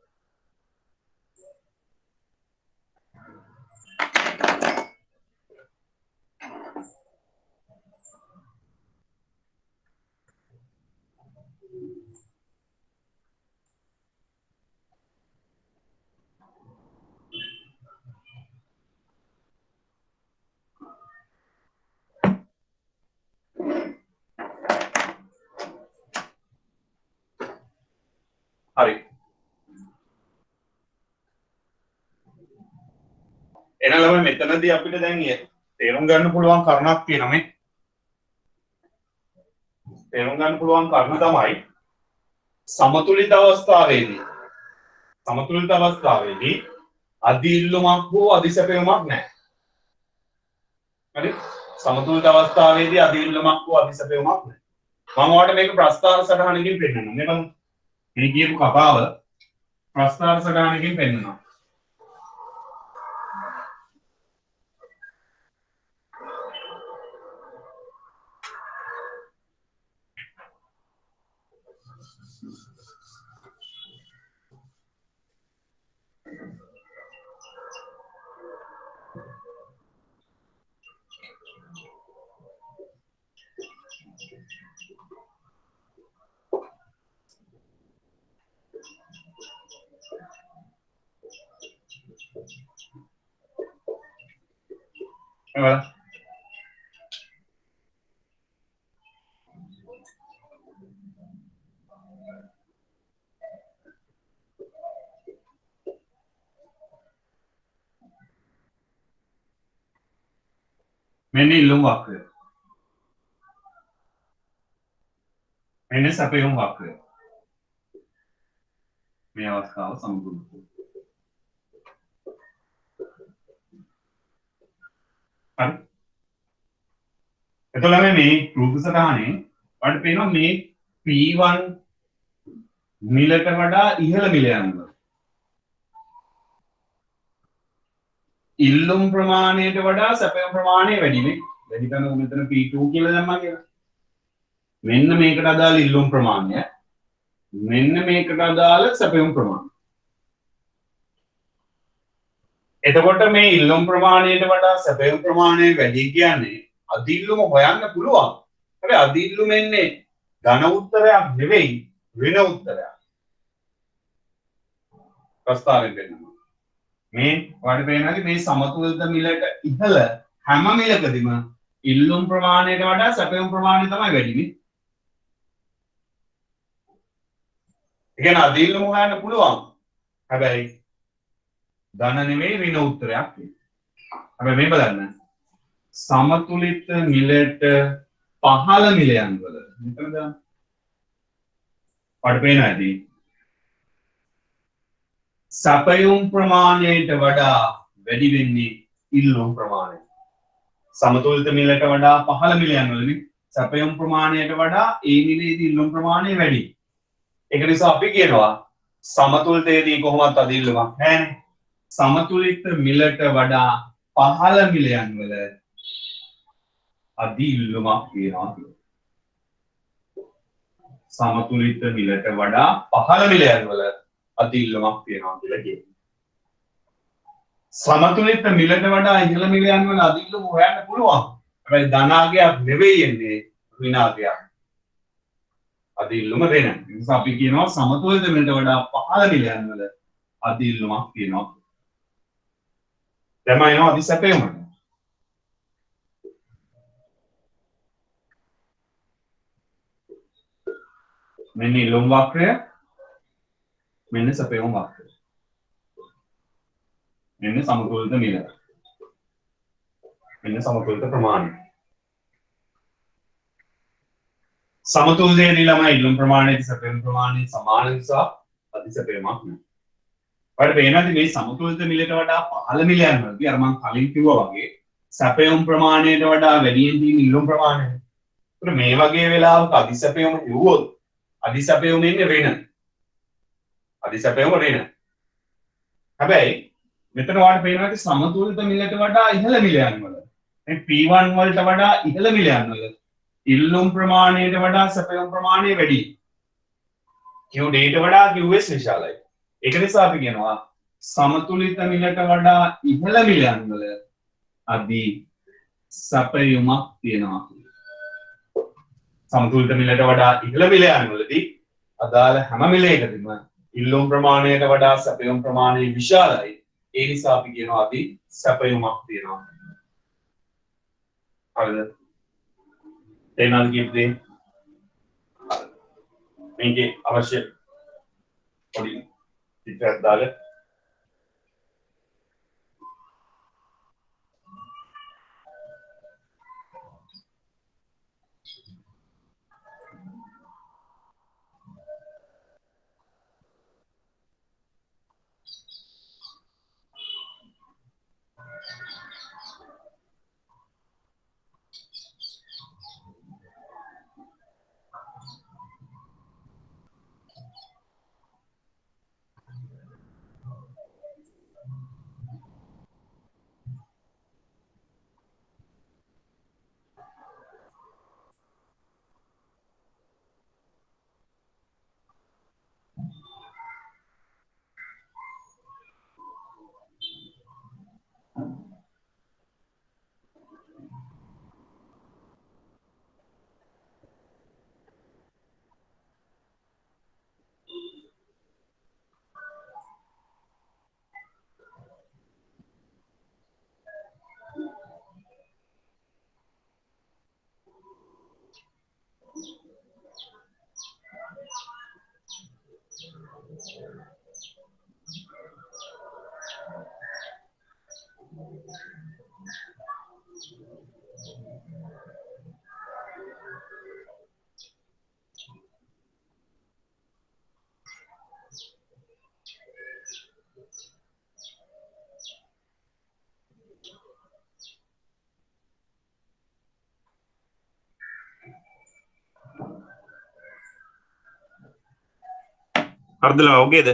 Speaker 1: හරි. එහෙනම් ළමයි මෙතනදී අපිට දැන් තේරුම් ගන්න පුළුවන් කරුණක් තියෙනවා මේ. තේරුම් ගන්න පුළුවන් කරුණ තමයි සමතුලිත අවස්ථාවේදී අදිල්ලුමක් හෝ අදිසැපයුමක් නැහැ. හරි? සමතුලිත අවස්ථාවේදී අදිල්ලුමක් හෝ අදිසැපයුමක් නැහැ. මම ඔයාලට මේක ප්‍රස්තාර සටහනකින් පෙන්නන්නම්. මේ බලන්න. මේ කියපු කතාව ප්‍රස්තාර සටහනකින් පෙන්නනවා. මෙන්න ඉල්ලුම් වක්‍රය. මෙන්න සැපයුම් වක්‍රය. මේ අවස්ථාව සමතුලිත. හරි. එතකොට මේ රූප සටහනේ අපිට පේනවා මේ P1 මිලට වඩා ඉහළ මිල යනවා. ඉල්ලුම් ප්‍රමාණයට වඩා සැපයුම් ප්‍රමාණය වැඩි නේ. වැඩි කරන මෙතන P2 කියලා දැම්මා කියලා. මෙන්න මේකට අදාළ ඉල්ලුම් ප්‍රමාණය. මෙන්න මේකට අදාළ සැපයුම් ප්‍රමාණය. එතකොට මේ ඉල්ලුම් ප්‍රමාණයට වඩා සැපයුම් ප්‍රමාණය වැඩි කියන්නේ අදිල්ලුම හොයන්න පුළුවන්. හැබැයි අදිල්ලුම එන්නේ ධන උත්තරයක් නෙවෙයි ඍණ උත්තරයක්. ප්‍රස්තාවයෙන් දෙන්නවා. මේ වඩ පේනවාගේ මේ සමතුලිත මිලට ඉහළ හැම මිලකදීම ඉල්ලුම් ප්‍රමාණයට වඩා සැපයුම් ප්‍රමාණය තමයි වැඩි නේ. ඒ කියන්නේ අදිල්ලුම හොයන්න පුළුවන්. හැබැයි ධන නෙවෙයි ඍණ උත්තරයක් තියෙනවා. හැබැයි මේ බලන්න. සමතුලිත මිලට පහළ මිලයන් වල මෙතනද වඩ පේනවා ඇති. සැපයුම් ප්‍රමාණයට වඩා වැඩි වෙන්නේ ඉල්ලුම් ප්‍රමාණය. සමතුලිත මිලට වඩා පහළ මිලයන් වලදී සැපයුම් ප්‍රමාණයට වඩා ඒ මිලේදී ඉල්ලුම් ප්‍රමාණය වැඩි. ඒක නිසා අපි කියනවා සමතුලිතයේදී කොහොමවත් අද ඉල්ලුමක් නැහැනේ. සමතුලිත මිලට වඩා පහළ මිලයන් වල අද ඉල්ලුමක් තියෙනවා කියලා. සමතුලිත මිලට වඩා පහළ මිලයන් වල අද ඉල්ලුමක් තියෙනවා කියලා කියනවා. සමතුලිත මිලට වඩා ඉහළ මිලයන් වල අද ඉල්ලුම හොයන්න පුළුවන්. හැබැයි ධනාගයක් නෙවෙයි එන්නේ ඍණාගයක්. අද ඉල්ලුම දෙන. ඒ නිසා අපි කියනවා සමතුලිත මිලට වඩා පහළ මිලයන් වල අද ඉල්ලුමක් තියෙනවා. දැන් මම එනවා අදිසැපයුමට. මෙන්න ඉල්ලුම් වක්‍රය මෙන්න සැපයුම් වක්‍රය මෙන්න සමතුලිත මිල මෙන්න සමතුලිත ප්‍රමාණය සමතුලිතය දීලාම ඉල්ලුම් ප්‍රමාණයට සැපයුම් ප්‍රමාණය සමාන නිසා අධිසැපයීමක් නෑ. ඔයාලට පේනවාද මේ සමතුලිත මිලට වඩා පහළ මිලයන් වලදී අර මම කලින් කිව්වා වගේ සැපයුම් ප්‍රමාණයට වඩා වැඩියෙන් තියෙන ඉල්ලුම් ප්‍රමාණය. ඒත් මේ වගේ වෙලාවක අධිසැපයුම හෙව්වොත් අධිසැපයුම එන්නේ ඍණ. අධිසැපයුම ඍණ. හැබැයි මෙතන ඔයාලට පේනවා ඇති සමතුලිත මිලට වඩා ඉහළ මිලයන් වල මේ P1 වලට වඩා ඉහළ මිලයන් වල ඉල්ලුම් ප්‍රමාණයට වඩා සැපයුම් ප්‍රමාණය වැඩි. Q ඩේට වඩා QS විශාලයි. ඒක නිසා අපි කියනවා සමතුලිත මිලට වඩා ඉහළ මිලයන් වල අධි සැපයුමක් තියෙනවා. සමතුලිත මිලට වඩා ඉහළ මිලයන් වලදී අදාළ හැම මිලයකදීම ඉල්ලුම් ප්‍රමාණයට වඩා සැපයුම් ප්‍රමාණය විශාලයි. ඒ නිසා අපි කියනවා අධි සැපයුමක් තියෙනවා. හරිද? තේරුණාද කියපේ? මේකේ අවශ්‍ය පොඩි චිත්‍රයක් දාලා හරිදලා ඔගේද?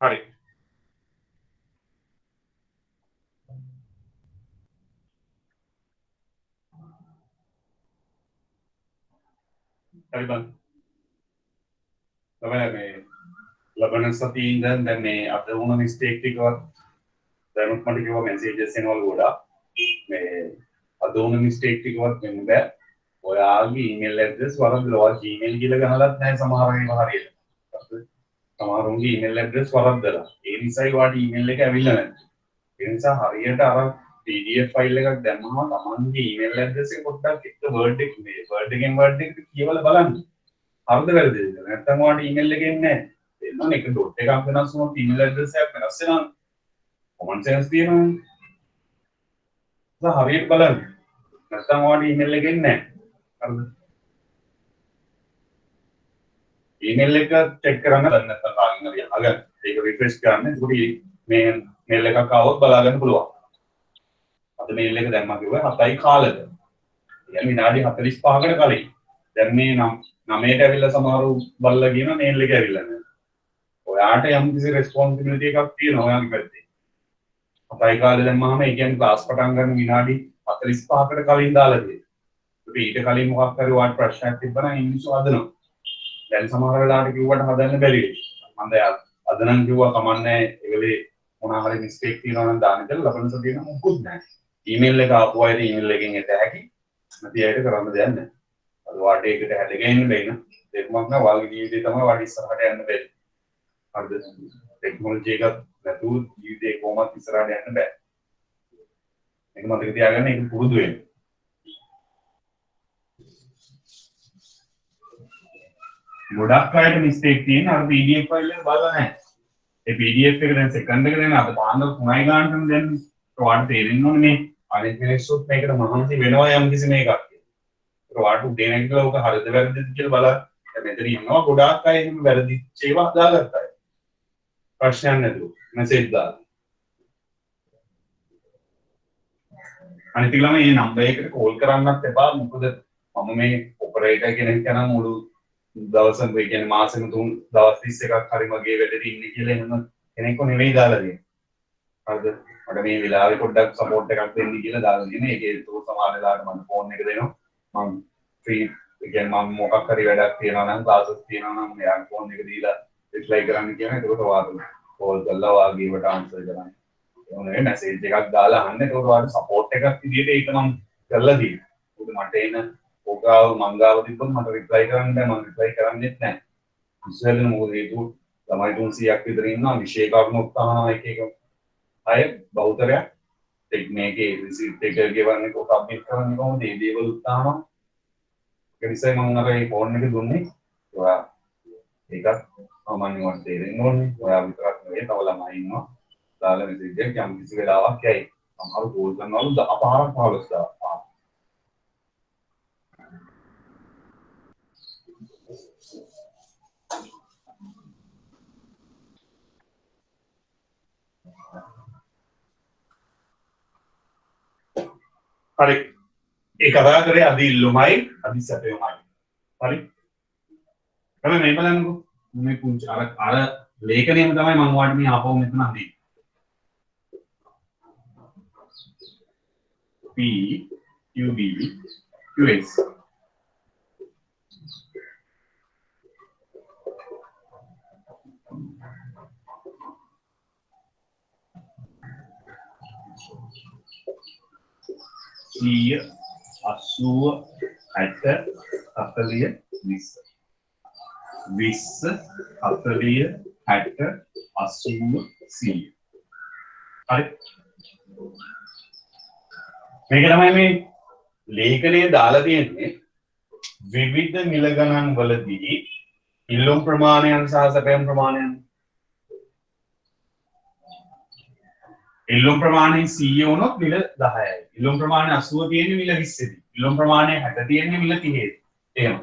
Speaker 1: හරි හරි බං තමයි මේ ලබන සතියේ ඉඳන් දැන් මේ අද වුණ මිස්ටේක් ටිකවත් දැනුත් මට කිව්වා මෙසේජස් එනවලු ගොඩාක් මේ අද වුණ මිස්ටේක් ටිකවත් වෙන්න බෑ ඔයාගේ ඊමේල් ඇඩ්‍රස් වරද්දලා Gmail කියලා ගහලත් නැහැ සමහර ඒවා හරියට. සමහරුන්ගේ ඊමේල් ඇඩ්‍රස් වරද්දලා. ඒ නිසායි වාට ඊමේල් එක ඇවිල්ලා නැත්තේ. ඒ නිසා හරියට අර PDF ෆයිල් එකක් දැම්මම තමන්ගේ ඊමේල් ඇඩ්‍රස් එක පොඩ්ඩක් එක වර්ඩ් එක මේ වර්ඩ් එකෙන් වර්ඩ් එකට කියවලා බලන්න. හරිද වැරදිද? නැත්නම් වාට ඊමේල් එකේ එන්නේ නැහැ. එන්න එක ඩොට් එකක් වෙනස් වුණොත් ඊමේල් ඇඩ්‍රස් එකක් වෙනස් වෙනවා. කොමන් සෙන්ස් තියෙනවනේ. ඒක හරියට බලන්න. නැත්නම් වාට ඊමේල් එකේ එන්නේ නැහැ. හරිද? ඊමේල් එක චෙක් කරන්න දැන් නැත්නම් කාගෙන් හරි අහගන්න. ඒක රිෆ්‍රෙෂ් කරන්න. ඒකට මේ මේල් එකක් ආවොත් බලා ගන්න පුළුවන්. අද මේල් එක දැම්මා කිව්වා 7යි කාලෙද. يعني විනාඩි 45කට කලින්. දැන් මේ 9ට ඇවිල්ලා සමහරව බලලා කියන මේල් එක ඇවිල්ලා නැහැ. ඔයාට යම් කිසි රෙස්පොන්සිබිලිටි එකක් තියෙනවා ඔයාගේ පැත්තේ. 7යි කාලේ දැම්මාම ඒ කියන්නේ ක්ලාස් පටන් ගන්න විනාඩි 45කට කලින් දාලා තියෙනවා. ඊට කලින් මොකක් හරි ඔයාට ප්‍රශ්නයක් තිබ්බනම් ඉංග්‍රීසි හදනවා. දැන් සමහර වෙලාවට කිව්වට හදන්න බැරි වෙයි. මම දැන් අද නම් කිව්වා කමන්නේ ඒ වෙලේ මොනවා හරි මිස්ටේක් තියෙනවා නම් දාන්න කියලා ලබන සතියේ නම් මොකුත් නැහැ. ඊමේල් එක ආපු අයට ඊමේල් එකෙන් එත හැකි. නැති අයට කරන්න දෙයක් නැහැ. අද වාට ඒකට හැදගෙන ඉන්න බැයි න 2 මක් නම් වාගේ ජීවිතේ තමයි වාට ඉස්සරහට යන්න බැරි. හරිද? ටෙක්නොලොජි එකක් නැතුව ජීවිතේ කොහොමත් ඉස්සරහට යන්න බෑ. මේක මතක තියාගන්න ඒක පුරුදු වෙන්න. ගොඩක් අයට මිස්ටේක් තියෙන අර PDF ෆයිල් එක බලලා නැහැ. ඒ PDF එක දැන් සෙකන්ඩ් එක දෙන අද පාන්දර 3යි ගානටම දැන් ඔයාලට තේරෙන්න ඕනේ මේ අනිත් මිනිස්සුත් මේකට මහන්සි වෙනවා යම් කිසි මේකක්. ඒක ඔයාලට උදේ නැගිටලා ඔක හරිද වැරදිද කියලා බලන්න. දැන් මෙතන ඉන්නවා ගොඩාක් අය එහෙම වැරදිච්ච ඒවා හදාගත්තා. ප්‍රශ්නයක් නැතුව මැසේජ් දාලා. අනිත් එක ළමයි මේ නම්බර් එකට කෝල් කරන්නත් එපා. මොකද මම මේ ඔපරේටර් කෙනෙක් යන මුළු දවසම ඒ කියන්නේ මාසෙම 3 දවස් 31ක් හරි මගේ වැඩේ ඉන්නේ කියලා එහෙම කෙනෙක්ව නෙවෙයි දාලා දෙන්නේ. හරිද? මට මේ වෙලාවේ පොඩ්ඩක් සපෝට් එකක් දෙන්න කියලා දාලා දෙන්නේ. ඒකේ ඒක සමහර වෙලාවට මම ෆෝන් එක දෙනවා. මම ෆ්‍රී ඒ කියන්නේ මම මොකක් හරි වැඩක් තියනවා නම් ක්ලාසස් තියනවා නම් මෙයාට ෆෝන් එක දීලා රිප්ලයි කරන්න කියන. ඒකට වාද කෝල් කරලා වාගේවට ආන්සර් කරන්න. ඒ මැසේජ් එකක් දාලා අහන්න. ඒකට වාට සපෝට් එකක් විදියට ඒක මම කරලා තියෙනවා. මොකද මට එන ඕකාව මංගාව තිබ්බොත් මට රිප්ලයි කරන්න බෑ. මම රිප්ලයි කරන්නෙත් නැහැ. ඉස්සෙල්ලා මොකද හේතුව ළමයි 300ක් විතර ඉන්නවා විශේෂ කරුණුත් අහනවා එක එක අය බහුතරයක් මේකේ රිසිට් එක ගෙවන්නේ කොහොමද සබ්මිට් කරන්නේ කොහොමද මේ දේවල් උත්සාහනවා ඒ නිසා මම අර මේ ෆෝන් එක දුන්නේ ඔයා ඒකත් සාමාන්‍යයෙන් තේරෙන්න ඕනේ ඔයා විතරක් නෙවෙයි තව ළමයි ඉන්නවා දාලා මෙසේජ් එකක් යම් කිසි වෙලාවක් යයි සමහර කෝල් කරනවලු 10 පාරක් 15 පාරක් හරි ඒ කතා කරේ අද ඉල්ලුමයි අද සැපයුමයි. හරි? තමයි මේ බලන්නකෝ. මේ පුංචි අර ලේඛනයම තමයි මම ඔයාලට මේ ආපහු මෙතන අඳින්නේ. P QB QS සිය 80 60 40 20 20 40 60 80 100 හරි මේක තමයි මේ ලේඛනයේ දාලා තියෙන්නේ විවිධ මිල ගණන් වලදී ඉල්ලුම් ප්‍රමාණයන් සහ සැපයුම් ප්‍රමාණයන් ඉල්ලුම් ප්‍රමාණය 100 වුණොත් මිල 10යි ඉල්ලුම් ප්‍රමාණය 80 තියෙන්නේ මිල 20යි ඉල්ලුම් ප්‍රමාණය 60 තියෙන්නේ මිල 30යි එහෙම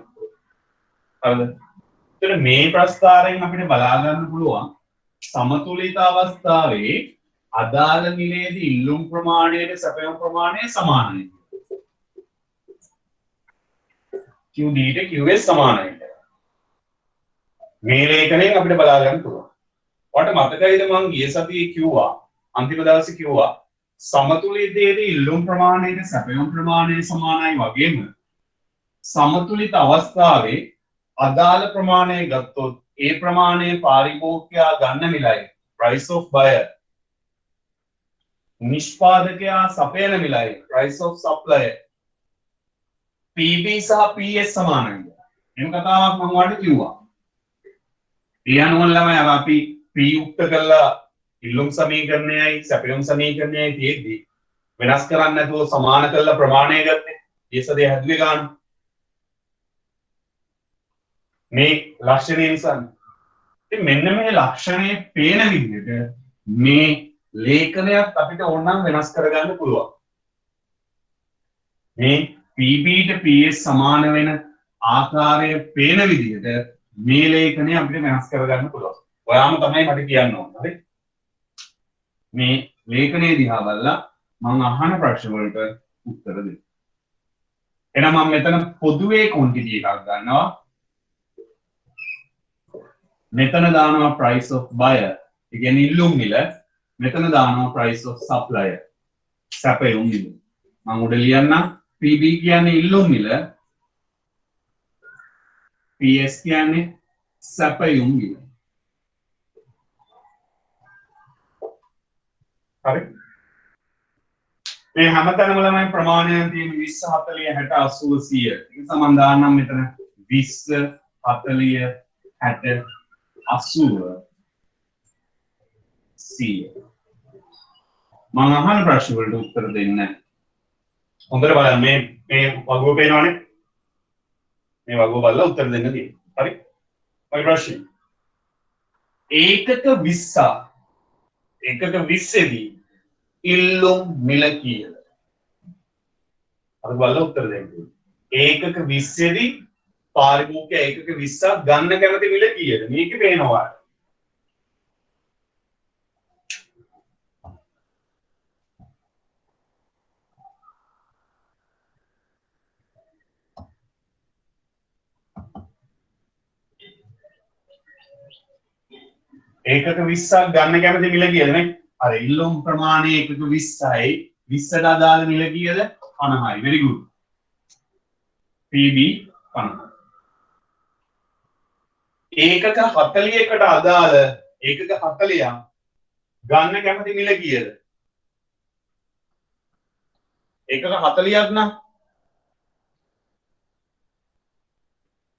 Speaker 1: හරිද එතන මේ ප්‍රස්තාරයෙන් අපිට බලා ගන්න පුළුවන් සමතුලිත අවස්ථාවේ අදාළ මිලේදී ඉල්ලුම් ප්‍රමාණයට සැපයුම් ප්‍රමාණය සමානයි QD ට QS සමානයි මේ ලේඛනයෙන් අපිට බලා ගන්න පුළුවන් ඔයාලට මතකයිද මම ගිය සතියේ කිව්වා අන්තිම දවසේ කිව්වා සමතුලිතයේදී ඉල්ලුම් ප්‍රමාණයට සැපයුම් ප්‍රමාණය සමානයි වගේම සමතුලිත අවස්ථාවේ අදාළ ප්‍රමාණය ගත්තොත් ඒ ප්‍රමාණය පාරිභෝගිකයා ගන්න මිලයි price of buyer නිෂ්පාදකයා සපයන මිලයි price of supplier PB සහ PS සමානයි එහෙම කතාවක් මම ඔයාලට කිව්වා ඒ අනුව ළමයි අපි P උක්ත කළා ඉල්ලුම් සමීකරණයයි සැපයුම් සමීකරණයයි තියෙද්දි වෙනස් කරන්නේ නැතුව සමාන කළ ප්‍රමාණය ගත්තේ ඊසදේ හැදුවේ ගන්න මේ ලක්ෂණය නිසා ඉතින් මෙන්න මේ ලක්ෂණය පේන විදිහට මේ ලේඛනයක් අපිට ඕනනම් වෙනස් කරගන්න පුළුවන් මේ PB ට PS සමාන වෙන ආකාරය පේන විදිහට මේ ලේඛනය අපිට වෙනස් කරගන්න පුළුවන් ඔයාම තමයි මට කියන්න ඕන හරි මේ ලේඛනයේ දිහා බලලා මම අහන ප්‍රශ්න වලට උත්තර දෙන්න. එහෙනම් මම මෙතන පොදුවේ quantity එකක් ගන්නවා. මෙතන දානවා price of buyer. ඒ කියන්නේ ඉල්ලුම් මිල. මෙතන දානවා price of supplier. සැපයුම් මිල. මම උඩ ලියන්නම් PB කියන්නේ ඉල්ලුම් මිල. PS කියන්නේ සැපයුම් මිල. හරි මේ හැමතැනම ළමයි ප්‍රමාණයන් තියෙන 20 40 60 80 100 ඒක සමන් දාන්නම් මෙතන 20 40 60 80 100 මම අහන ප්‍රශ්න වලට උත්තර දෙන්න හොඳට බලන්න මේ වගුව පේනවනේ මේ වගුව බලලා උත්තර දෙන්න තියෙනවා හරි ඔය ප්‍රශ්නේ ඒකක 20 එකක 20 දී ඉල්ලුම් මිල කීයද? අර බලලා උත්තර දෙන්න. ඒකක 20 දී පාරිභෝගිකයා ඒකක 20ක් ගන්න කැමති මිල කීයද? මේක පේනවා. ඒකක 20ක් ගන්න කැමති මිල කීයද නේ? අර ඉල්ලුම් ප්‍රමාණය එකක 20යි 20ට අදාළ මිල කීයද 50යි very good PB 50 ඒකක 40කට අදාළ ඒකක 40ක් ගන්න කැමති මිල කීයද ඒකක 40ක් නම්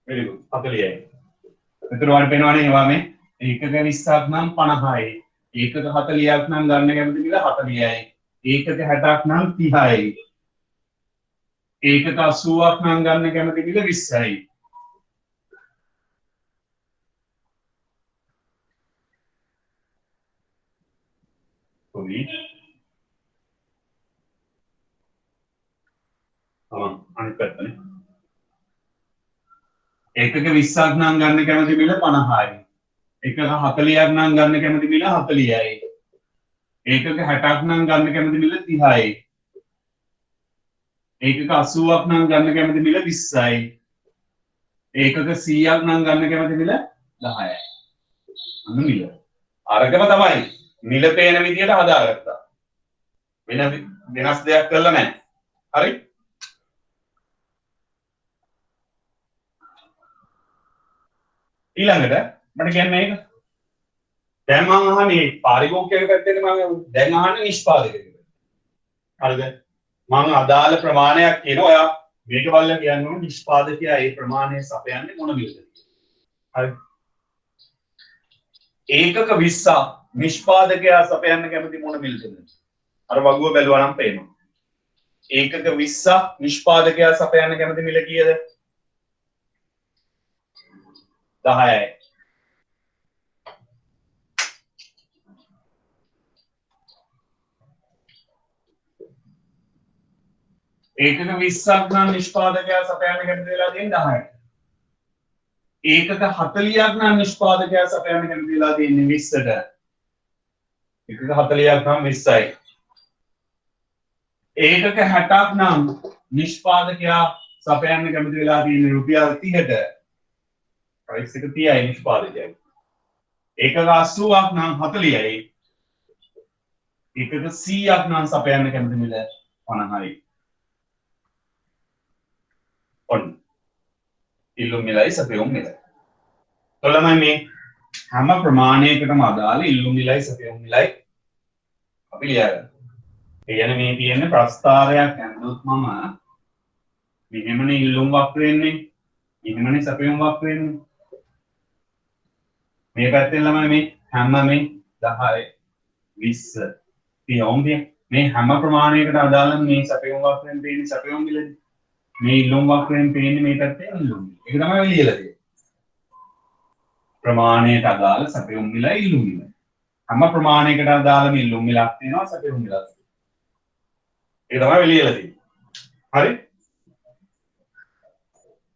Speaker 1: very good 40යි එතන වල පේනවනේ ඒවා මේ ඒකක 20ක් නම් 50යි ඒකක 40ක් නම් ගන්න කැමති මිල 40යි ඒකක 60ක් නම් 30යි ඒකක 80ක් නම් ගන්න කැමති මිල 20යි කොහොමද අනිත් පැත්තනේ ඒකක 20ක් නම් ගන්න කැමති මිල 50යි එකක 40ක් නම් ගන්න කැමති මිල 40යි. ඒකක 60ක් නම් ගන්න කැමති මිල 30යි. ඒකක 80ක් නම් ගන්න කැමති මිල 20යි. ඒකක 100ක් නම් ගන්න කැමති මිල 10යි. අන්න මිල. අරගම තමයි. මිල පේන විදියට හදාගත්තා. වෙනස් දෙයක් කරලා නැහැ. හරි? ඊළඟට මට කියන්න මේක. දැන් මම අහන්නේ පාරිභෝගිකයෙක් පැත්තෙන් මම දැන් අහන්නේ නිෂ්පාදකයෙක්. හරිද? මම අදාළ ප්‍රමාණයක් කියනවා. ඔයා මේක බලලා කියන්න ඕනේ නිෂ්පාදකයා ඒ ප්‍රමාණය සපයන්නේ මොන මිලද? හරි. ඒකක 20 නිෂ්පාදකයා සපයන්න කැමති මොන මිලද? අර වගුව බැලුවා නම් පේනවා. ඒකක 20 නිෂ්පාදකයා සපයන්න කැමති මිල කීයද? 10යි. ඒකක 20ක් නම් නිෂ්පාදකයා සපයන්න කැමති වෙලා තියෙන්නේ 10යි. ඒකක 40ක් නම් නිෂ්පාදකයා සපයන්න කැමති වෙලා තියෙන්නේ 20ට. ඒකක 40ක් නම් 20යි. ඒකක 60ක් නම් නිෂ්පාදකයා සපයන්න කැමති වෙලා තියෙන්නේ රුපියල් 30ට. ප්‍රයිස් එක 30යි නිෂ්පාදකයයි. ඒකක 80ක් නම් 40යි. ඒකක 100ක් නම් සපයන්න කැමති මිල 50යි. ඔන්න. ඉල්ලුම් මිලයි සපයුම් මිලයි. තොලමයි මේ හැම ප්‍රමාණයකටම අදාළ ඉල්ලුම් මිලයි සපයුම් මිලයි අපි ලියගන්න. ඒ කියන්නේ මේ තියෙන ප්‍රස්තාරයක් ගන්නොත් මම මෙහෙමනේ ඉල්ලුම් වක්‍ර වෙන්නේ. මෙහෙමනේ සපයුම් වක්‍ර වෙන්නේ. මේ පැත්තෙන් ළමයි මේ හැම මේ 10 20 30 මේ හැම ප්‍රමාණයකට අදාළ මේ සපයුම් වක්‍රයෙන් තියෙන සපයුම් මිලයි. මේ ඉල්ලුම් වක්‍රයෙන් පේන්නේ මේ පැත්තේ ඉල්ලුම්. ඒක තමයි ලියලා තියෙන්නේ. ප්‍රමාණයට අදාළ සපයුම් මිල ඉල්ලුම් මිල. හැම ප්‍රමාණයකට අදාළ ඉල්ලුම් මිලක් තියෙනවා සපයුම් මිලක්. ඒක තමයි ලියලා තියෙන්නේ. හරි?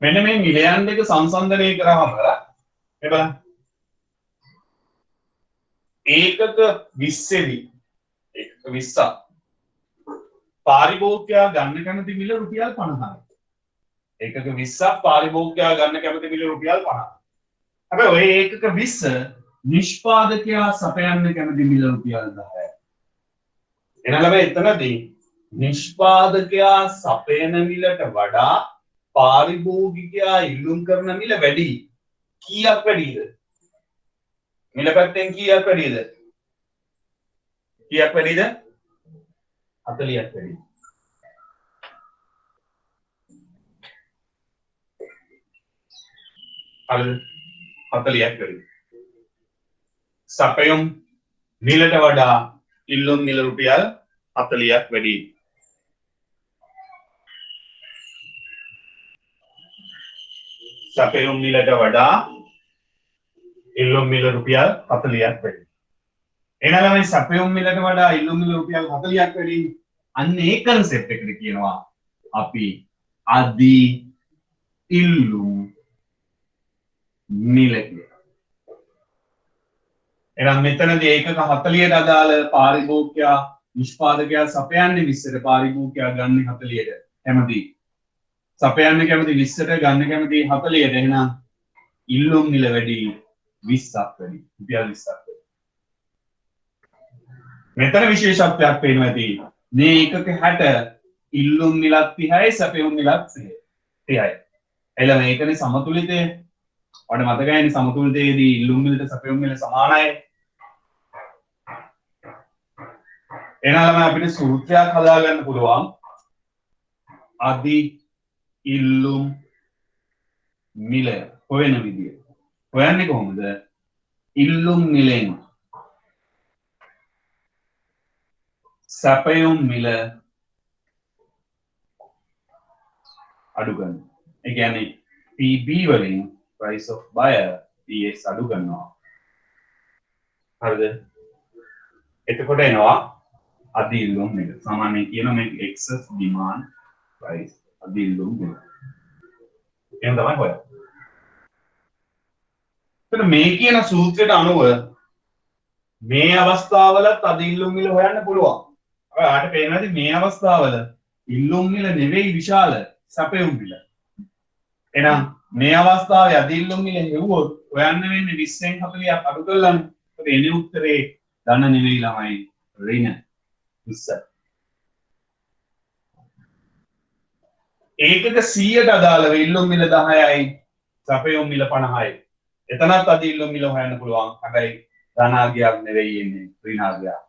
Speaker 1: මෙන්න මේ මිලයන් දෙක සංසන්දනය කරාම මේ බලන්න. ඒකක 20 ඒකක 20 පාරිභෝගිකයා ගන්න කැමති මිල රුපියල් 50යි. ඒකක 20ක් පාරිභෝගිකයා ගන්න කැමති මිල රුපියල් 50යි. හැබැයි ඔය ඒකක 20 නිෂ්පාදකයා සපයන්න කැමති මිල රුපියල් 10යි. එනලම එතනදී නිෂ්පාදකයා සපයන මිලට වඩා පාරිභෝගිකයා ඉල්ලුම් කරන මිල වැඩි. කීයක් වැඩිද? මිල පැත්තෙන් කීයක් වැඩිද? කීයක් වැඩිද? 40ක් වැඩි. අර 40ක් වැඩි. සපයුම් මිලට වඩා ඉල්ලුම් මිල රුපියල් 40ක් වැඩි. සපයුම් මිලට වඩා ඉල්ලුම් මිල රුපියල් 40ක් වැඩි. එනනම් මේ සපයුම් මිලට වඩා ඉල්ලුම් මිල රුපියල් 40ක් වැඩි. අන්න ඒ කන්සෙප්ට් එකට කියනවා අපි අදි ඉල්ලුම් මිල කියලා. එහෙනම් මෙතනදී ඒකක 40ට අදාළ පාරිභෝගිකයා නිෂ්පාදකයා සපයන්නේ 20ට පාරිභෝගිකයා ගන්න 40ට. කැමති සපයන්න කැමති 20ට ගන්න කැමති 40ට. එහෙනම් ඉල්ලුම් මිල වැඩි 20ක් වැඩි. රුපියල් 20ක් වැඩි. මෙතන විශේෂත්වයක් පේනවා ඇති. මේ ඒකක 60 ඉල්ලුම් මිලක් 30යි සපයුම් මිලක් 30යි. එළම ඒකනේ සමතුලිතය. ඔයාලට මතකයිනේ සමතුලිතයේදී ඉල්ලුම් මිලට සපයුම් මිල සමානයි. එහෙනම් අපිට සූත්‍රයක් හදාගන්න පුළුවන්. අදි ඉල්ලුම් මිල හොයන විදිය. හොයන්නේ කොහොමද? ඉල්ලුම් මිලෙන් සපයුම් මිල අඩු කරනවා. ඒ කියන්නේ PB වලින් price of buyer PS අඩු කරනවා. හරිද? එතකොට එනවා අදි ඉල්ලුම් මිල. සාමාන්‍යයෙන් කියන මේ excess demand price අදි ඉල්ලුම් මිල. එහෙනම් තමයි හොයන්නේ. එතන මේ කියන සූත්‍රයට අනුව මේ අවස්ථාවලත් අදි ඉල්ලුම් මිල හොයන්න පුළුවන්. ඔයාලට පේනවාද මේ අවස්ථාවල ඉල්ලුම් මිල නෙවෙයි විශාල සැපයුම් මිල. එහෙනම් මේ අවස්ථාවේ අද ඉල්ලුම් මිල හෙව්වොත් හොයන්න වෙන්නේ 20න් 40ක් අඩු කරලානේ. ඒකට එනේ උත්තරේ ධන නෙවෙයි ළමයි ඍණ 20. ඒකක 100ට අදාළව ඉල්ලුම් මිල 10යි සැපයුම් මිල 50යි. එතනත් අද ඉල්ලුම් මිල හොයන්න පුළුවන්. හැබැයි ධනාගයක් නෙවෙයි එන්නේ ඍණාගයක්.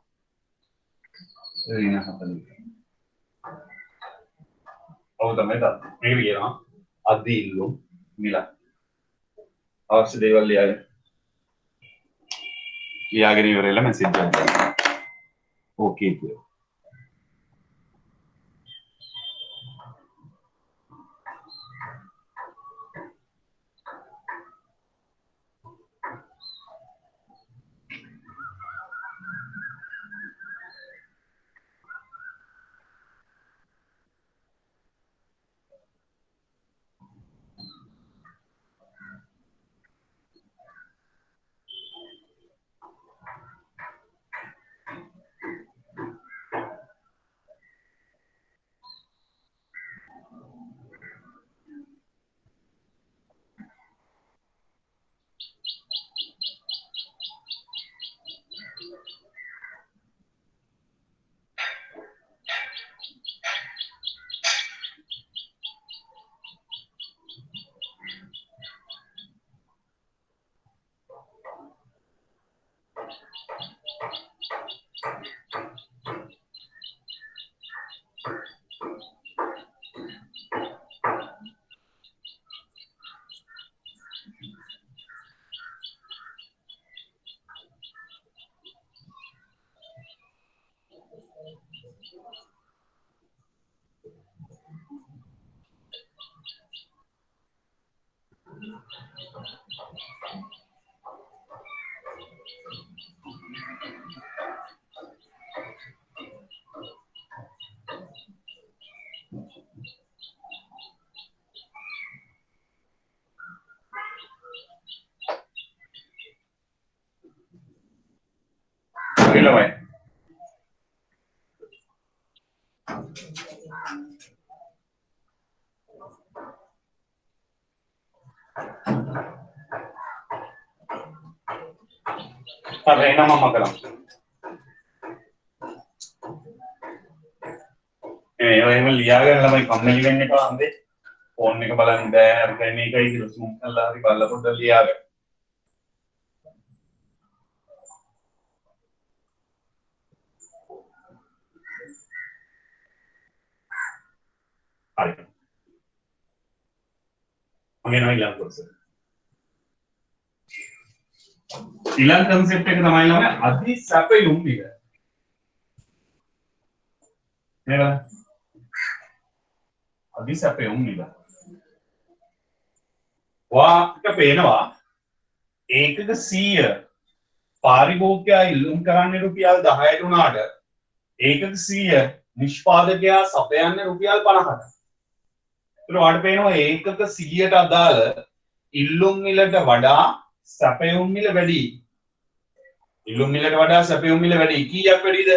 Speaker 1: ඍණ 40. ඔව් තමයි තාත්තා. මේක කියනවා අද ඉල්ලුම් මිල. අවශ්‍ය දේවල් ලියාගෙන ඉවරලා මැසේජ් එකක් දාන්න. ඕකේ කියලා. ළමයි හරි එහෙනම් මම කරමු. එහෙම ලියාගෙන ළමයි කම්මැලි වෙන්න එපා අන්දේ. ෆෝන් එක බලන්න බෑ. අර මේකයි කියලා සූම් කරලා හරි බලලා පොඩ්ඩක් ලියාගන්න. හරි. මගේ නම ඊළඟ කොටස. ඊළඟ concept එක තමයි ළමයි අධි සැපයුම් මිල. නේද? අධි සැපයුම් මිල. වාක්ක පේනවා ඒකක 100 පාරිභෝගිකයා ඉල්ලුම් කරන්නේ රුපියල් 10ට උනාට ඒකක 100 නිෂ්පාදකයා සපයන්නේ රුපියල් 50ට. ඒතර වාට පේනවා ඒකක 100ට අදාළ ඉල්ලුම් මිලට වඩා සැපයුම් මිල වැඩි. ඉල්ලුම් මිලට වඩා සැපයුම් මිල වැඩි. කීයක් වැඩිද?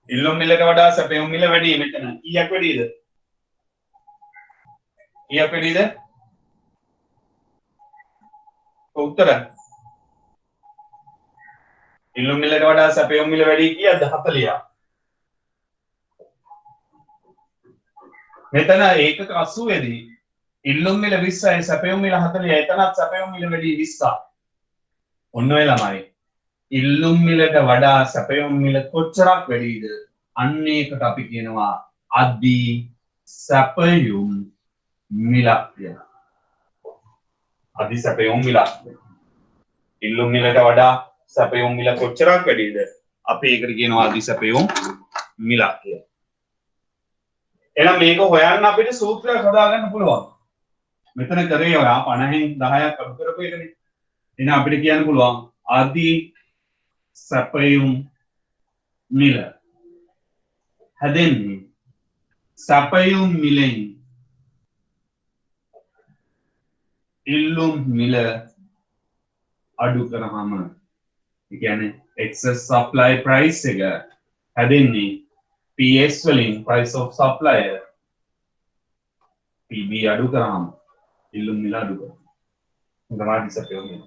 Speaker 1: ඉල්ලුම් මිලට වඩා සැපයුම් මිල වැඩි. මෙතන කීයක් වැඩිද? කීයක් වැඩිද? උත්තර. ඉල්ලුම් මිලට වඩා සැපයුම් මිල වැඩි කීයද? 40ක්. මෙතන ඒකක 80 දී ඉල්ලුම් මිල 20යි සැපයුම් මිල 40යි. එතනත් සැපයුම් මිල වැඩි 20ක්. ඔන්න ඔය ළමයි ඉල්ලුම් මිලට වඩා සැපයුම් මිල කොච්චරක් වැඩිද? අන්න ඒකට අපි කියනවා අධි සැපයුම් මිලක් කියලා. අධි සැපයුම් මිලක්. ඉල්ලුම් මිලට වඩා සැපයුම් මිල කොච්චරක් වැඩිද? අපි ඒකට කියනවා අධි සැපයුම් මිලක් කියලා. එහෙනම් මේක හොයන්න අපිට සූත්‍රයක් හදාගන්න පුළුවන්. මෙතන කරේ ඔයා 50න් 10ක් අඩු කරපු එකනේ. එහෙනම් අපිට කියන්න පුළුවන් අධි සැපයුම් මිල හැදෙන්නේ සැපයුම් මිලෙන් ඉල්ලුම් මිල අඩු කරාම ඒ කියන්නේ excess supply price එක හැදෙන්නේ PS වලින් price of supplier PB අඩු කරාම ඉල්ලුම් මිල අඩු කරනවා. තමයි අධිසපයුම් මිල.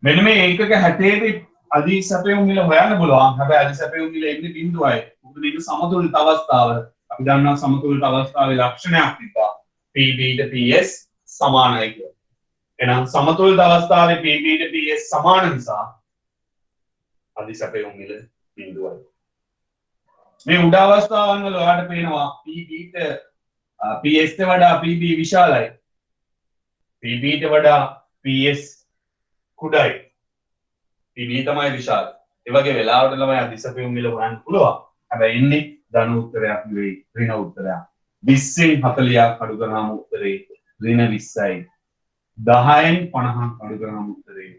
Speaker 1: මෙන්න මේ ඒකක හැටේදී අධිසපයුම් මිල හොයන්න පුළුවන්. හැබැයි අධිසපයුම් මිල එන්නේ බිඳුවයි. මොකද මේක සමතුලිත අවස්ථාව. අපි දන්නවා සමතුලිත අවස්ථාවේ ලක්ෂණයක් තිබ්බා. PB ට PS සමානයි කියලා. එහෙනම් සමතුලිත අවස්ථාවේ PB ට PS සමාන නිසා අධිසපයුම් මිල බිඳුවයි. මේ උඩ අවස්ථාවන් වල ඔයාලට පේනවා PB ට PS ට වඩා PB විශාලයි. PB ට වඩා PS කුඩයි. PB තමයි විශාල. ඒ වගේ වෙලාවට ළමයි අධිසපයුම් මිල හොයන්න පුළුවන්. හැබැයි එන්නේ ධන උත්තරයක් නෙවෙයි ඍණ උත්තරයක්. 20න් 40ක් අඩු කරාම උත්තරේ ඍණ 20යි. 10න් 50ක් අඩු කරාම උත්තරේ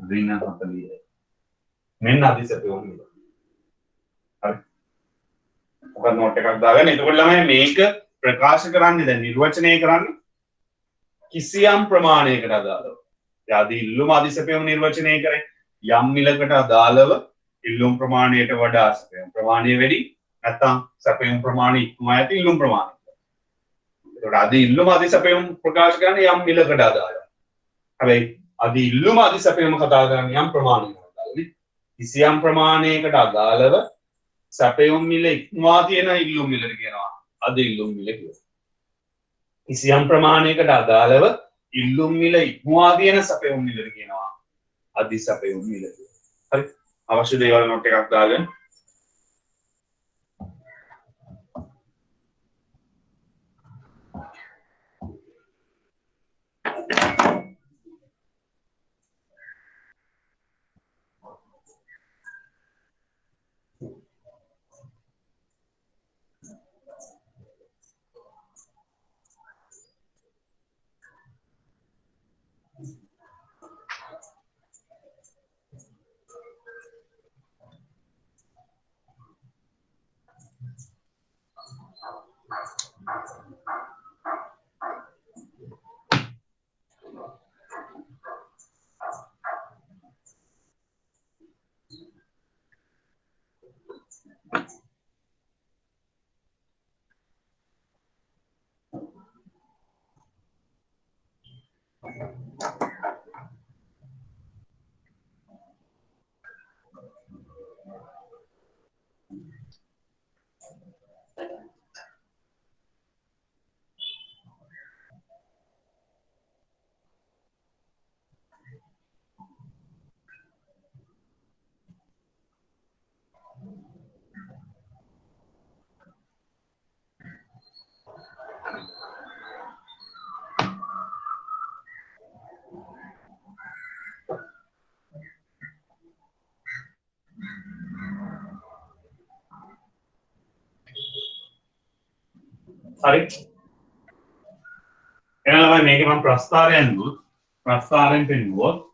Speaker 1: ඍණ 40යි. මෙන්න අධිසපයුම් මිල. හරි. මොකද නෝට් එකක් දාගන්න. එතකොට ළමයි මේක ප්‍රකාශ කරන්නේ දැන් නිර්වචනය කරන්නේ කිසියම් ප්‍රමාණයකට අදාළව. යදි ඉල්ලුම අධිසපයුම නිර්වචනය කරේ යම් මිලකට අදාළව ඉල්ලුම් ප්‍රමාණයට වඩා සපයුම් ප්‍රමාණය වැඩි නැත්නම් සපයුම් ප්‍රමාණය ඉක්මවා ඇති ඉල්ලුම් ප්‍රමාණය. ඒකට අදි ඉල්ලුම අධිසපයුම් ප්‍රකාශ කරන්නේ යම් මිලකට අදාළව. හැබැයි අදි ඉල්ලුම අධිසපයුම කතා කරන්නේ යම් ප්‍රමාණයකට අදාළව. කිසියම් ප්‍රමාණයකට අදාළව සපයුම් මිල ඉක්මවා තියෙන ඉල්ලුම් මිලට කියනවා අදි ඉල්ලුම් මිල කියලා. කිසියම් ප්‍රමාණයකට අදාළව ඉල්ලුම් මිල ඉක්මවා තියෙන සපයුම් මිලට කියනවා අධිසපයුම් මිල කියලා. හරි. අවශ්‍ය දේවල් නෝට් එකක් දාගන්න. හරි. එහෙනම් මේක මම ප්‍රස්තාරයෙන් දුත් ප්‍රස්තාරයෙන් පෙන්නුවොත්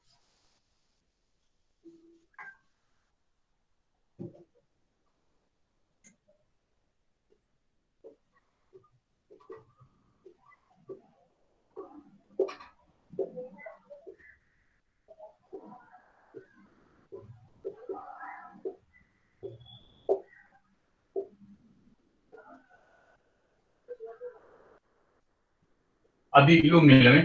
Speaker 1: අදි ඉල්ලුම් මිලනේ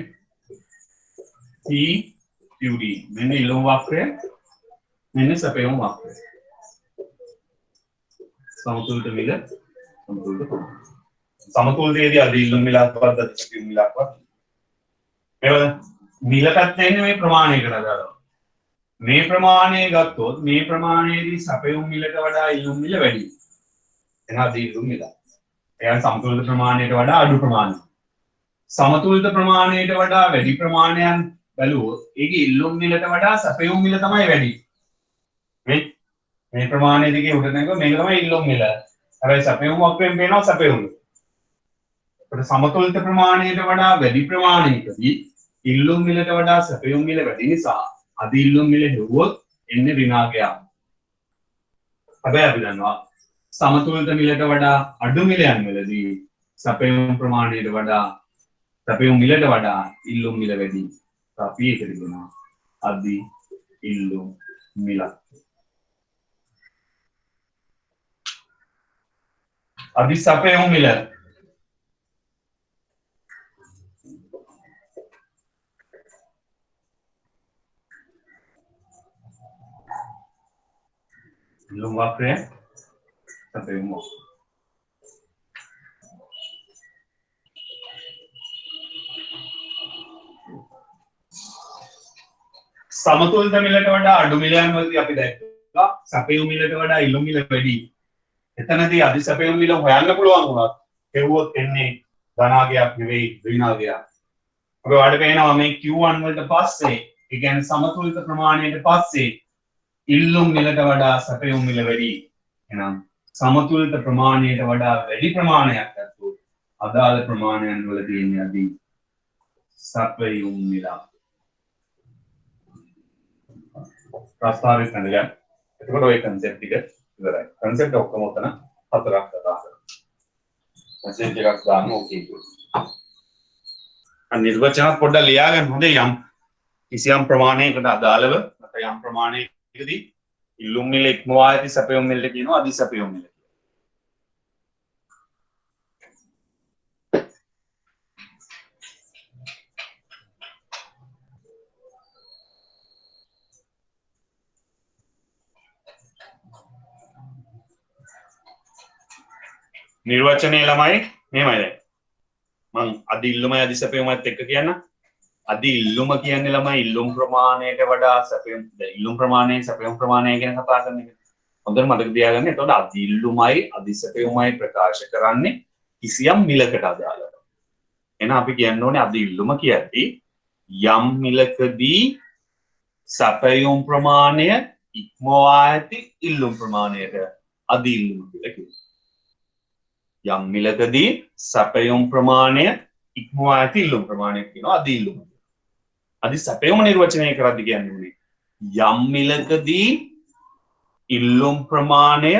Speaker 1: CQD මෙන්න ඉල්ලුම් වක්‍රය මෙන්න සපයුම් වක්‍රය සමතුලිත මිල සමතුලිත ප්‍රමාණය සමතුලිතයේදී අදි ඉල්ලුම් මිලක්වත් අදි සපයුම් මිලක්වත් මේවද මිල පැත්තේ ඉන්නේ මේ ප්‍රමාණයකට අදාළව මේ ප්‍රමාණය ගත්තොත් මේ ප්‍රමාණයේදී සපයුම් මිලට වඩා ඉල්ලුම් මිල වැඩි එහෙනම් අදි ඉල්ලුම් මිල එයාට සමතුලිත ප්‍රමාණයට වඩා අඩු ප්‍රමාණයක් සමතුලිත ප්‍රමාණයට වඩා වැඩි ප්‍රමාණයක් බැලුවොත් ඒකේ ඉල්ලුම් මිලට වඩා සැපයුම් මිල තමයි වැඩි. මේ ප්‍රමාණය දෙකේ උඩ නැගුවා මේක තමයි ඉල්ලුම් මිල. හැබැයි සැපයුම් වක්‍රයෙන් පේනවා සැපයුම් මිල. ඒකට සමතුලිත ප්‍රමාණයට වඩා වැඩි ප්‍රමාණයකදී ඉල්ලුම් මිලට වඩා සැපයුම් මිල වැඩි නිසා අද ඉල්ලුම් මිල හෙව්වොත් එන්නේ ඍණාගයක්. හැබැයි අපි දන්නවා සමතුලිත මිලට වඩා අඩු මිලයන් වලදී සැපයුම් ප්‍රමාණයට වඩා සැපයුම් මිලට වඩා ඉල්ලුම් මිල වැඩි. අපි ඒකට කියනවා අදි ඉල්ලුම් මිල. අධිසපයුම් මිල ඉල්ලුම් වක්‍රය සපයුම් වක්‍රය සමතුලිත මිලට වඩා අඩු මිලයන් වලදී අපි දැක්කා සපයුම් මිලට වඩා ඉල්ලුම් මිල වැඩි. එතනදී අධිසපයුම් මිල හොයන්න පුළුවන් වුණත් කෙරුවොත් එන්නේ ධනාගයක් නෙවෙයි ඍණාගයක්. අපි ඔයාලට පේනවා මේ Q1 වලට පස්සේ ඒ කියන්නේ සමතුලිත ප්‍රමාණයට පස්සේ ඉල්ලුම් මිලට වඩා සපයුම් මිල වැඩි. එහෙනම් සමතුලිත ප්‍රමාණයට වඩා වැඩි ප්‍රමාණයක් අත්වෝ අදාළ ප්‍රමාණයන් වල තියෙන අදී සපයුම් මිල. ප්‍රස්තාවිත නැදගන්න. එතකොට ඔය concept ටික ඉවරයි. concept ඔක්කොම උතන හතරක් කතා කරනවා. message එකක් දාන්න ඕකේ කියලා. නිර්වචන පොඩ්ඩක් ලියා ගන්න හොඳේ යම් කිසියම් ප්‍රමාණයකට අදාළව නැත්නම් යම් ප්‍රමාණයකදී ඉල්ලුම් මිල ඉක්මවා ඇති සපයුම් මිලට කියනවා අධිසපයුම් මිල. නිර්වචනයේ ළමයි මෙහෙමයි දැන් මං අදි ඉල්ලුමයි අධිසපයුමත් එක්ක කියන්න. අදි ඉල්ලුම කියන්නේ ළමයි ඉල්ලුම් ප්‍රමාණයට වඩා සපයුම් ඉල්ලුම් ප්‍රමාණය සපයුම් ප්‍රමාණය ගැන කතා කරන එක. හොඳට මතක තියාගන්න. එතකොට අදි ඉල්ලුමයි අධිසපයුමයි ප්‍රකාශ කරන්නේ කිසියම් මිලකට අදාළව. එහෙනම් අපි කියන්න ඕනේ අදි ඉල්ලුම කියද්දී යම් මිලකදී සපයුම් ප්‍රමාණය ඉක්මවා ඇති ඉල්ලුම් ප්‍රමාණයට අදි ඉල්ලුම කියලා කියනවා. යම් මිලකදී සපයුම් ප්‍රමාණය ඉක්මවා ඇති ඉල්ලුම් ප්‍රමාණය කියනවා අදි ඉල්ලුම. අධිසපයුම නිර්වචනය කරද්දී කියන්නේ යම් මිලකදී ඉල්ලුම් ප්‍රමාණය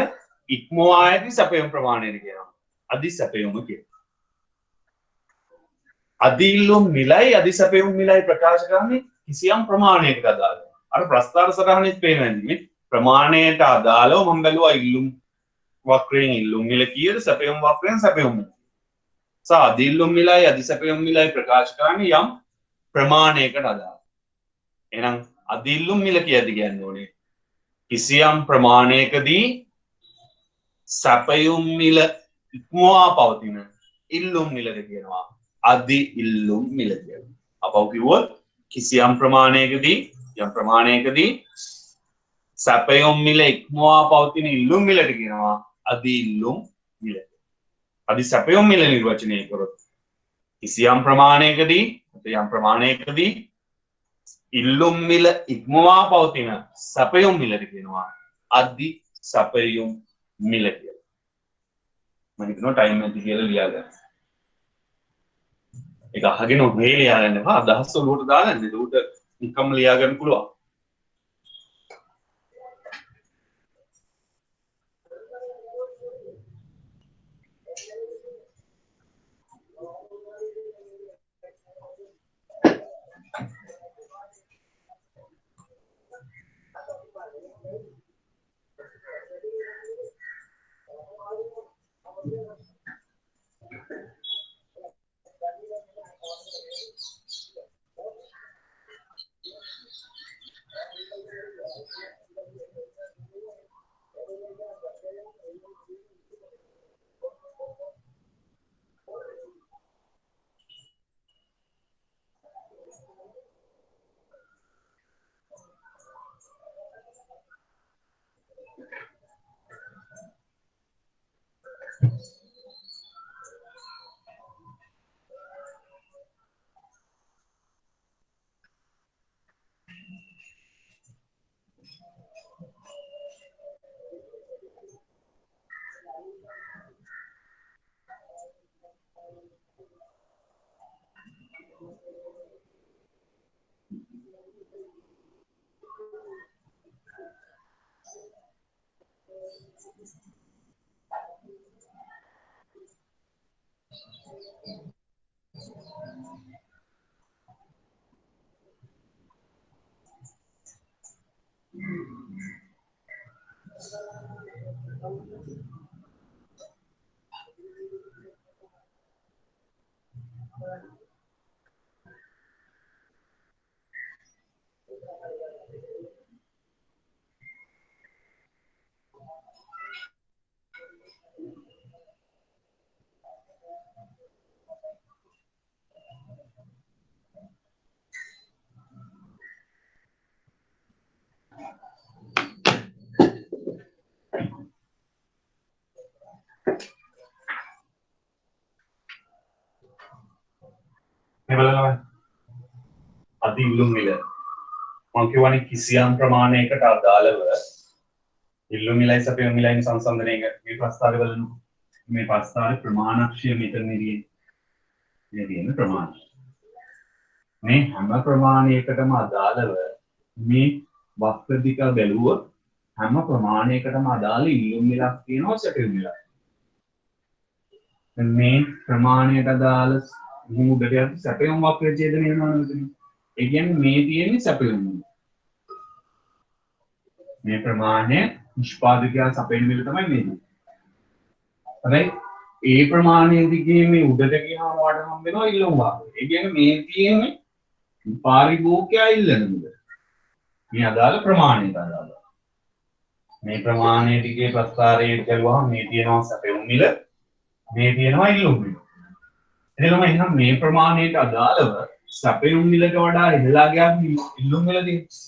Speaker 1: ඉක්මවා ඇති සපයුම් ප්‍රමාණයට කියනවා අධිසපයුම කියනවා. අදි ඉල්ලුම් මිලයි අධිසපයුම් මිලයි ප්‍රකාශ කරන්නේ කිසියම් ප්‍රමාණයකට අදාළව. අර ප්‍රස්තාර සටහනෙත් පේනවා ප්‍රමාණයට අදාළව මම බැලුවා ඉල්ලුම් වක්‍රයෙන් ඉල්ලුම් මිල කීයද සපයුම් වක්‍රයෙන් සපයුම් මිල. අදි ඉල්ලුම් මිලයි අධිසපයුම් මිලයි ප්‍රකාශ කරන්නේ යම් ප්‍රමාණයකට අදාළව. එහෙනම් අදි ඉල්ලුම් මිල කියද්දී කියන්නේ ඕනේ කිසියම් ප්‍රමාණයකදී සපයුම් මිල ඉක්මවා පවතින ඉල්ලුම් මිලද කියනවා අදි ඉල්ලුම් මිල කියලා. අපව කිව්වොත් කිසියම් ප්‍රමාණයකදී යම් ප්‍රමාණයකදී සපයුම් මිල ඉක්මවා පවතින ඉල්ලුම් මිලට කියනවා අදි ඉල්ලුම් මිල. අදි සපයුම් මිල නිර්වචනය කරොත් කිසියම් ප්‍රමාණයකදී යම් ප්‍රමාණයකදී ඉල්ලුම් මිල ඉක්මවා පවතින සපයුම් මිලට කියනවා අදි සපයුම් මිල කියලා. මම හිතනවා ටයිම් එක කියලා ලියා ගන්න. ඒක අහගෙන ඔබේ ලියා ගන්න එපා. අදහස් ඔලුවට දාගන්න. ඒකට නිකම්ම ලියා ගන්න පුළුවන්. මේ බලනවා අධි ඉල්ලුම් මිල මම කියවනේ කිසියම් ප්‍රමාණයකට අදාළව ඉල්ලුම් මිලයි සැපයුම් මිලයි සංසන්දනය මේ ප්‍රස්තාවය බලමු මේ ප්‍රස්තාවයේ ප්‍රමාණක්ෂය මෙතනදී මේ තියෙන ප්‍රමාණය මේ හැම ප්‍රමාණයකටම අදාළව මේ වක්‍රදික බැලුවොත් හැම ප්‍රමාණයකටම අදාළ ඉල්ලුම් මිලක් තියෙනවා සැපයුම් මිලක් මේ ප්‍රමාණයට අදාළ මුදට යද්දි සැපයුම් වක්‍ර ඡේදනය වෙනවා නේද? ඒ කියන්නේ මේ තියෙන්නේ සැපයුම් මිල. මේ ප්‍රමාණය නිෂ්පාදකයා සපයන මිල තමයි මේ. හරි? ඒ ප්‍රමාණය දිගේ මේ උඩට ගියාම වාට හම් වෙනවා ඉල්ලුම් වක්‍ර. ඒ කියන්නේ මේ තියෙන්නේ පාරිභෝගිකයා ඉල්ලන මිල. මේ අදාළ ප්‍රමාණයට අදාළ. මේ ප්‍රමාණය දිගේ ප්‍රස්තාරයේ ගලුවාම මේ තියෙනවා සැපයුම් මිල. මේ තියෙනවා ඉල්ලුම් මිල. එතනම එහෙනම් මේ ප්‍රමාණයට අදාළව සැපයුම් මිලට වඩා ඉහළා ගියාම ඉල්ලුම් මිල තියෙනවා.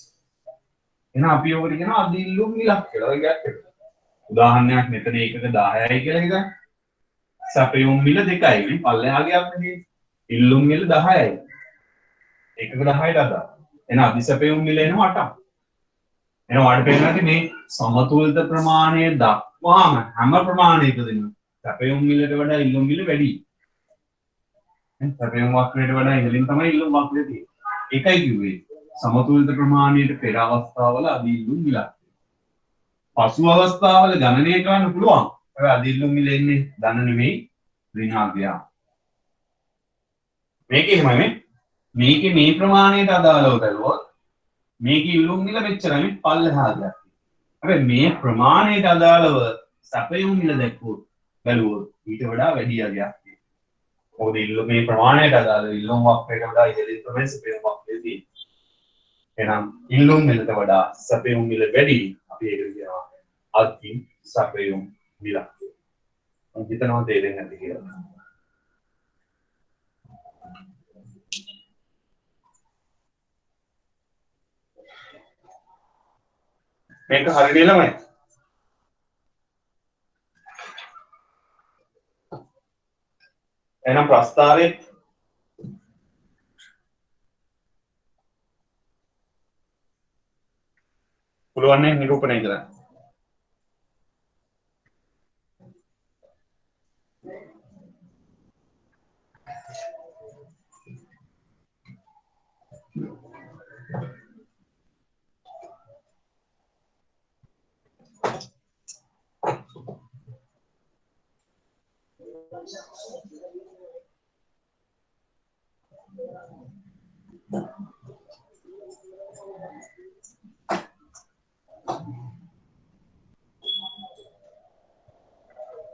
Speaker 1: එහෙනම් අපි ඔකට කියනවා අධි ඉල්ලුම් මිලක් කියලා. ඔය ගැටේ. උදාහරණයක් මෙතන එකක 10යි කියලා හිතන්න. සැපයුම් මිල 2යි. මේ පල්ලෙහා ගියාම ඉල්ලුම් මිල 10යි. එකක 10ට අදාළ. එහෙනම් අධි සැපයුම් මිල එනවා 8ක්. එහෙනම් ඔයාලට පේනවා මේ සමතුලිත ප්‍රමාණය දක්වාම හැම ප්‍රමාණයකදීම සැපයුම් මිලට වඩා ඉල්ලුම් මිල වැඩි. සැපයුම් වක්‍රයට වඩා ඉහළින් තමයි ඉල්ලුම් වක්‍රය තියෙන්නේ. ඒකයි කිව්වේ සමතුලිත ප්‍රමාණයට පෙර අවස්ථාවල අධි ඉල්ලුම් මිලක්. පසු අවස්ථාවල ගණනය කරන්න පුළුවන්. ඔය අධි ඉල්ලුම් මිල එන්නේ ධන නෙමෙයි ඍණාත්මක. මේකේ එහෙමයි මේකේ මේ ප්‍රමාණයට අදාළව බැලුවොත් මේකේ ඉල්ලුම් මිල මෙච්චරයි පල්ලෙහා ගියා. හැබැයි මේ ප්‍රමාණයට අදාළව සැපයුම් මිල දැක්වුවොත් බැලුවොත් ඊට වඩා වැඩි අගයක් තියෙනවා. මොකද ඉල්ලුම් මේ ප්‍රමාණයට අදාළ ඉල්ලුම් වක්‍රයට වඩා ඉහළින් තමයි සැපයුම් වක්‍රය තියෙන්නේ. එහෙනම් ඉල්ලුම් මිලට වඩා සැපයුම් මිල වැඩි. අපි ඒක කියනවා අධි සැපයුම් මිල. මම හිතනවා තේරෙන්නේ නැති කියලා. මේක හරියට ළමයි. එහෙනම් ප්‍රස්තාවයේ පුළුවන් නේ නිරූපණය කරන්න.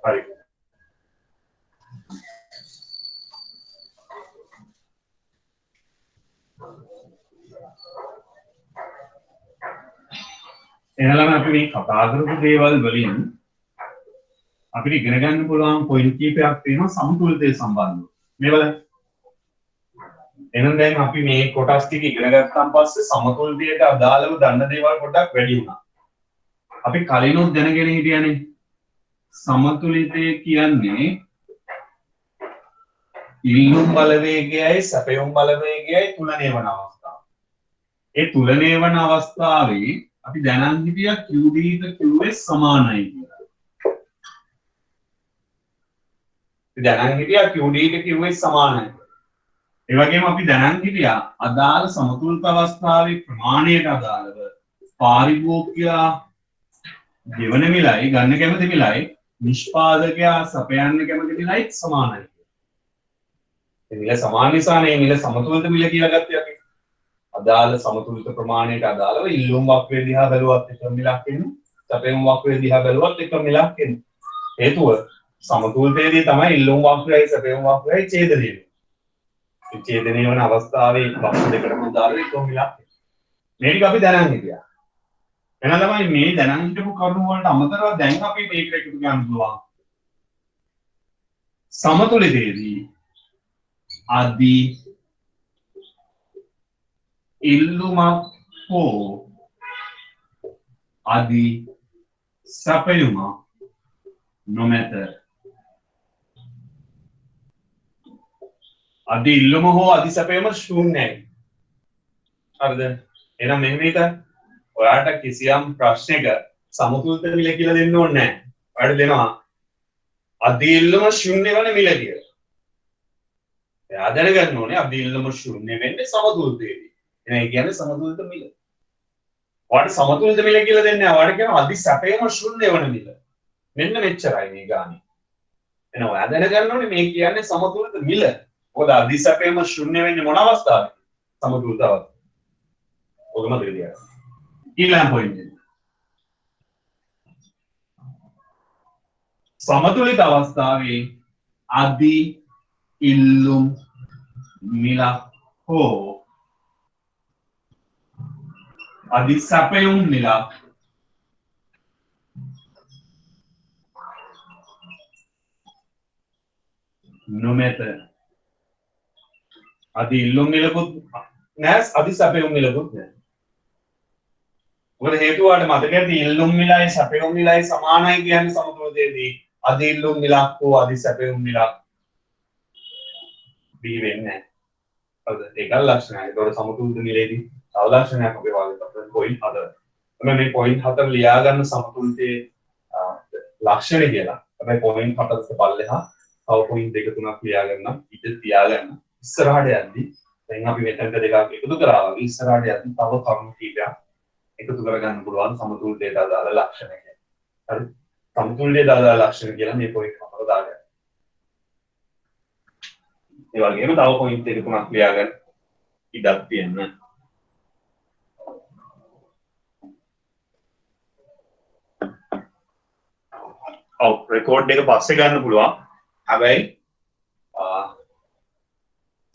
Speaker 1: හරි. එහෙනම් අපි මේ කතා කරපු දේවල් වලින් අපිට ඉගෙන ගන්න පුළුවන් පොයින්ට් කීපයක් තියෙනවා සමතුලිතය සම්බන්ධව. මේ බලන්න. එහෙනම් දැන් අපි මේ කොටස් ටික ඉගෙන ගත්තාන් පස්සේ සමතුලිතයට අදාළව දන්න දේවල් පොඩ්ඩක් වැඩි වුණා. අපි කලිනුත් දැනගෙන හිටියනේ සමතුලිතය කියන්නේ ඉල්ලුම් බලවේගයයි සැපයුම් බලවේගයයි තුලනය වන අවස්ථාව. ඒ තුලනය වන අවස්ථාවේ අපි දැනන් හිටියා QD QS සමානයි කියලා. අපි දැනන් හිටියා QD QS සමානයි. ඒ වගේම අපි දැනන් හිටියා අදාළ සමතුලිත අවස්ථාවේ ප්‍රමාණයට අදාළව පාරිභෝගිකයා ගෙවන මිලයි ගන්න කැමති මිලයි නිෂ්පාදකයා සපයන්න කැමති මිලයි සමානයි. ඒ මිල සමාන නිසානේ මිල සමතුලිත මිල කියලා ගත්තේ අපි. අදාළ සමතුලිත ප්‍රමාණයට අදාළව ඉල්ලුම් වක්‍රය දිහා බැලුවත් එක මිලක් එන්නේ. සැපයුම් වක්‍රය දිහා බැලුවත් එක මිලක් එන්නේ. හේතුව සමතුලිතයේදී තමයි ඉල්ලුම් වක්‍රයයි සැපයුම් වක්‍රයයි ඡේදනය වෙන්නේ. ඡේදනය වන අවස්ථාවේ පක්ෂ දෙකටම උදාහරණයක් කොහොමද මේක අපි දැනන් හිටියා. එහෙනම් තමයි මේ දැනන් හිටපු කරුණු වලට අමතරව දැන් අපි මේකට එකතු කරන්න පුළුවන්. සමතුලිතයේදී අදි ඉල්ලුමක් හෝ අදි සැපයුමක් නොමැත. අදි ඉල්ලුම හෝ අදි සැපයුම ශූන්‍යයි. හරිද? එහෙනම් මෙහෙම එක ඔයාට කිසියම් ප්‍රශ්නයක සමතුලිත මිල කියලා දෙන්න ඕනේ නැහැ. ඔයාට දෙනවා අදි ඉල්ලුම ශූන්‍ය වෙන මිල කියලා. එයා දැනගන්න ඕනේ අදි ඉල්ලුම ශූන්‍ය වෙන්නේ සමතුලිතයේදී. එහෙනම් ඒ කියන්නේ සමතුලිත මිල. ඔයාට සමතුලිත මිල කියලා දෙන්නේ නැහැ. ඔයාට කියනවා අදි සැපයුම ශූන්‍ය වෙන මිල. මෙන්න මෙච්චරයි මේ ගානේ. එහෙනම් ඔයා දැනගන්න ඕනේ මේ කියන්නේ සමතුලිත මිල. මොකද අදි සැපයුම ශූන්‍ය වෙන්නේ මොන අවස්ථාවකද? සමතුලිත අවස්ථාවේ. ඔක මතක තියාගන්න. ඊළඟ පොයින්ට් එක. සමතුලිත අවස්ථාවේ අදි ඉල්ලුම් මිලක් හෝ අදි සැපයුම් මිලක් නොමැත. අදි ඉල්ලුම් මිලකුත් නැහැ අදි සැපයුම් මිලකුත් නැහැ. මොකද හේතුවට මතක ඇති ඉල්ලුම් මිලයි සැපයුම් මිලයි සමානයි කියන්නේ සමතුලිතයේදී අදි ඉල්ලුම් මිලක් හෝ අදි සැපයුම් මිලක් බිහි වෙන්නේ නැහැ. හරිද? ඒක ලක්ෂණයි. ඒතකොට සමතුලිත මිලේදී තව ලක්ෂණයක් අපි වාගේ අපේ පොයින්ට් 4. තමයි මේ පොයින්ට් 4 ලියා ගන්න සමතුලිතයේ ලක්ෂණ කියලා. හැබැයි පොයින්ට් 4 පල්ලෙහා තව පොයින්ට් 2 3ක් ලියා ගන්න ඉත තියාගන්න. ඉස්සරහට යද්දි දැන් අපි මෙතනට දෙකක් එකතු කරා වගේ ඉස්සරහට යද්දි තව කරුණු කීපයක් එකතු කරගන්න පුළුවන් සමතුලිතයට අදාළ ලක්ෂණ කියලා. හරි? සමතුලිතයට අදාළ ලක්ෂණ කියලා මේ පොයින්ට් 4 දාගන්න. ඒ වගේම තව පොයින්ට් 2 3ක් ලියා ගන්න ඉඩක් තියෙනවා. ඔව් රෙකෝඩ් එක පස්සේ ගන්න පුළුවන්. හැබැයි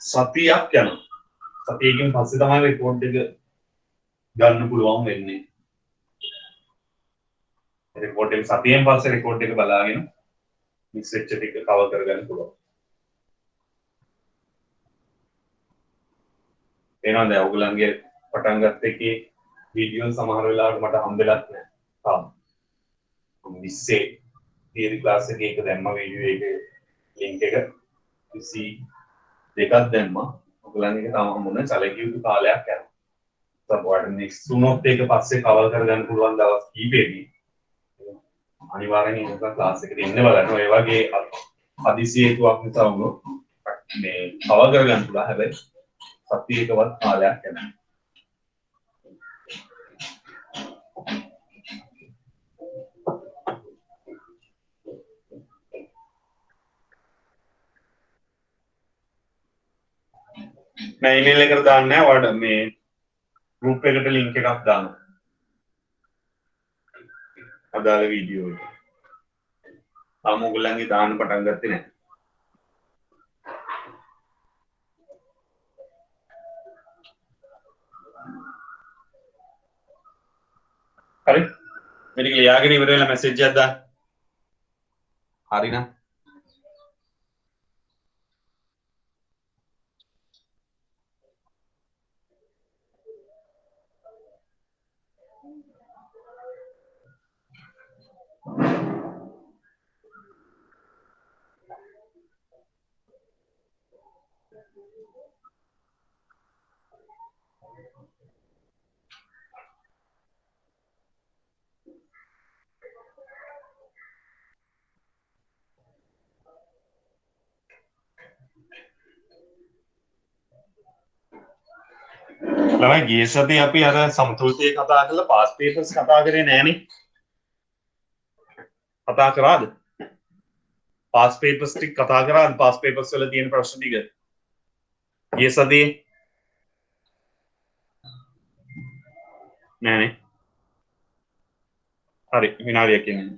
Speaker 1: සතියක් යනවා. සතියකින් පස්සේ තමයි රෙකෝඩ් එක ගන්න පුළුවන් වෙන්නේ. රෙකෝඩ් එක සතියෙන් පස්සේ රෙකෝඩ් එක බලාගෙන මිස් වෙච්ච ටික කවර් කරගන්න පුළුවන්. එනවා දැන් ඔයගලන්ගේ පටන් ගත්ත එකේ වීඩියෝ සමහර වෙලාවට මට හම්බෙලත් නැහැ. තාම. 20 තියරි ක්ලාස් එකේ එක දැම්ම වීඩියෝ එකේ ලින්ක් එක 22ක් දැම්මා. ඔයගලන්ගේ තාම මොන සැලකිය යුතු කාලයක් යනවා. සපෝට් නෙක්ස්ට් තුනොත් ඒක පස්සේ කවර් කරගන්න පුළුවන් දවස් කීපෙදී අනිවාර්යෙන් ඒක ක්ලාස් එකට එන්න බලන්න. ඔය වගේ හදිසි හේතුවක් නිසා වුණොත් මේ කවර් කරගන්න පුළුවන්. හැබැයි සතියකවත් කාලයක් යනවා. මම ඊමේල් එකට දාන්නේ නැහැ. ඔයාලට මේ group එකට link එකක් දානවා. අදාළ වීඩියෝ එක. තාම ඔයගොල්ලන්ගේ දාන්න පටන් ගත්තේ නැහැ. හරි? මේක ලියාගෙන ඉවර වෙලා මැසේජ් එකක් දාන්න. හරිනම් ළමයි ගිය සතියේ අපි අර සමතුලිතය කතා කරලා පාස් පේපර්ස් කතා කරේ නෑනේ. කතා කරාද? පාස් පේපර්ස් ටික කතා කරාද? පාස් පේපර්ස් වල තියෙන ප්‍රශ්න ටික. ගිය සතියේ නෑනේ. හරි විනාඩියක් ඉන්න.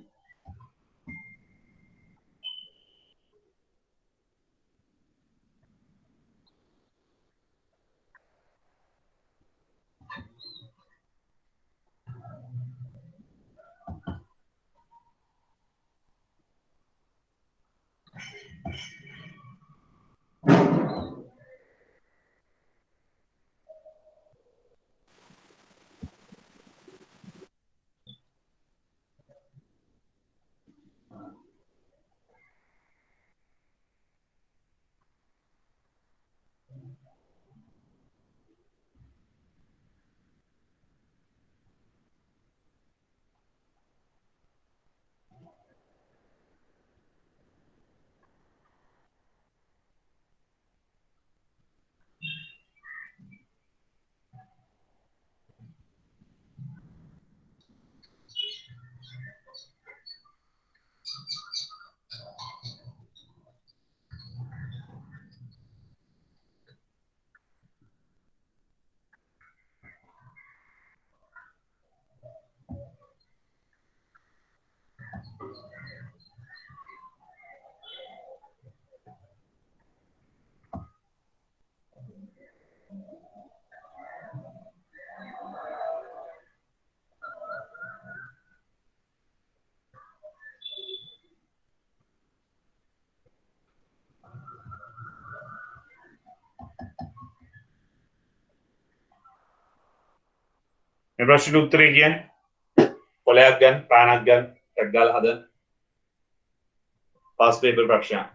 Speaker 1: මේ ප්‍රශ්නෙට උත්තරේ කියන්නේ කොලයක් ගන්න, පානක් ගන්න, ටැග් ගාලා හදන්න. පාස් පේපර් ප්‍රශ්න.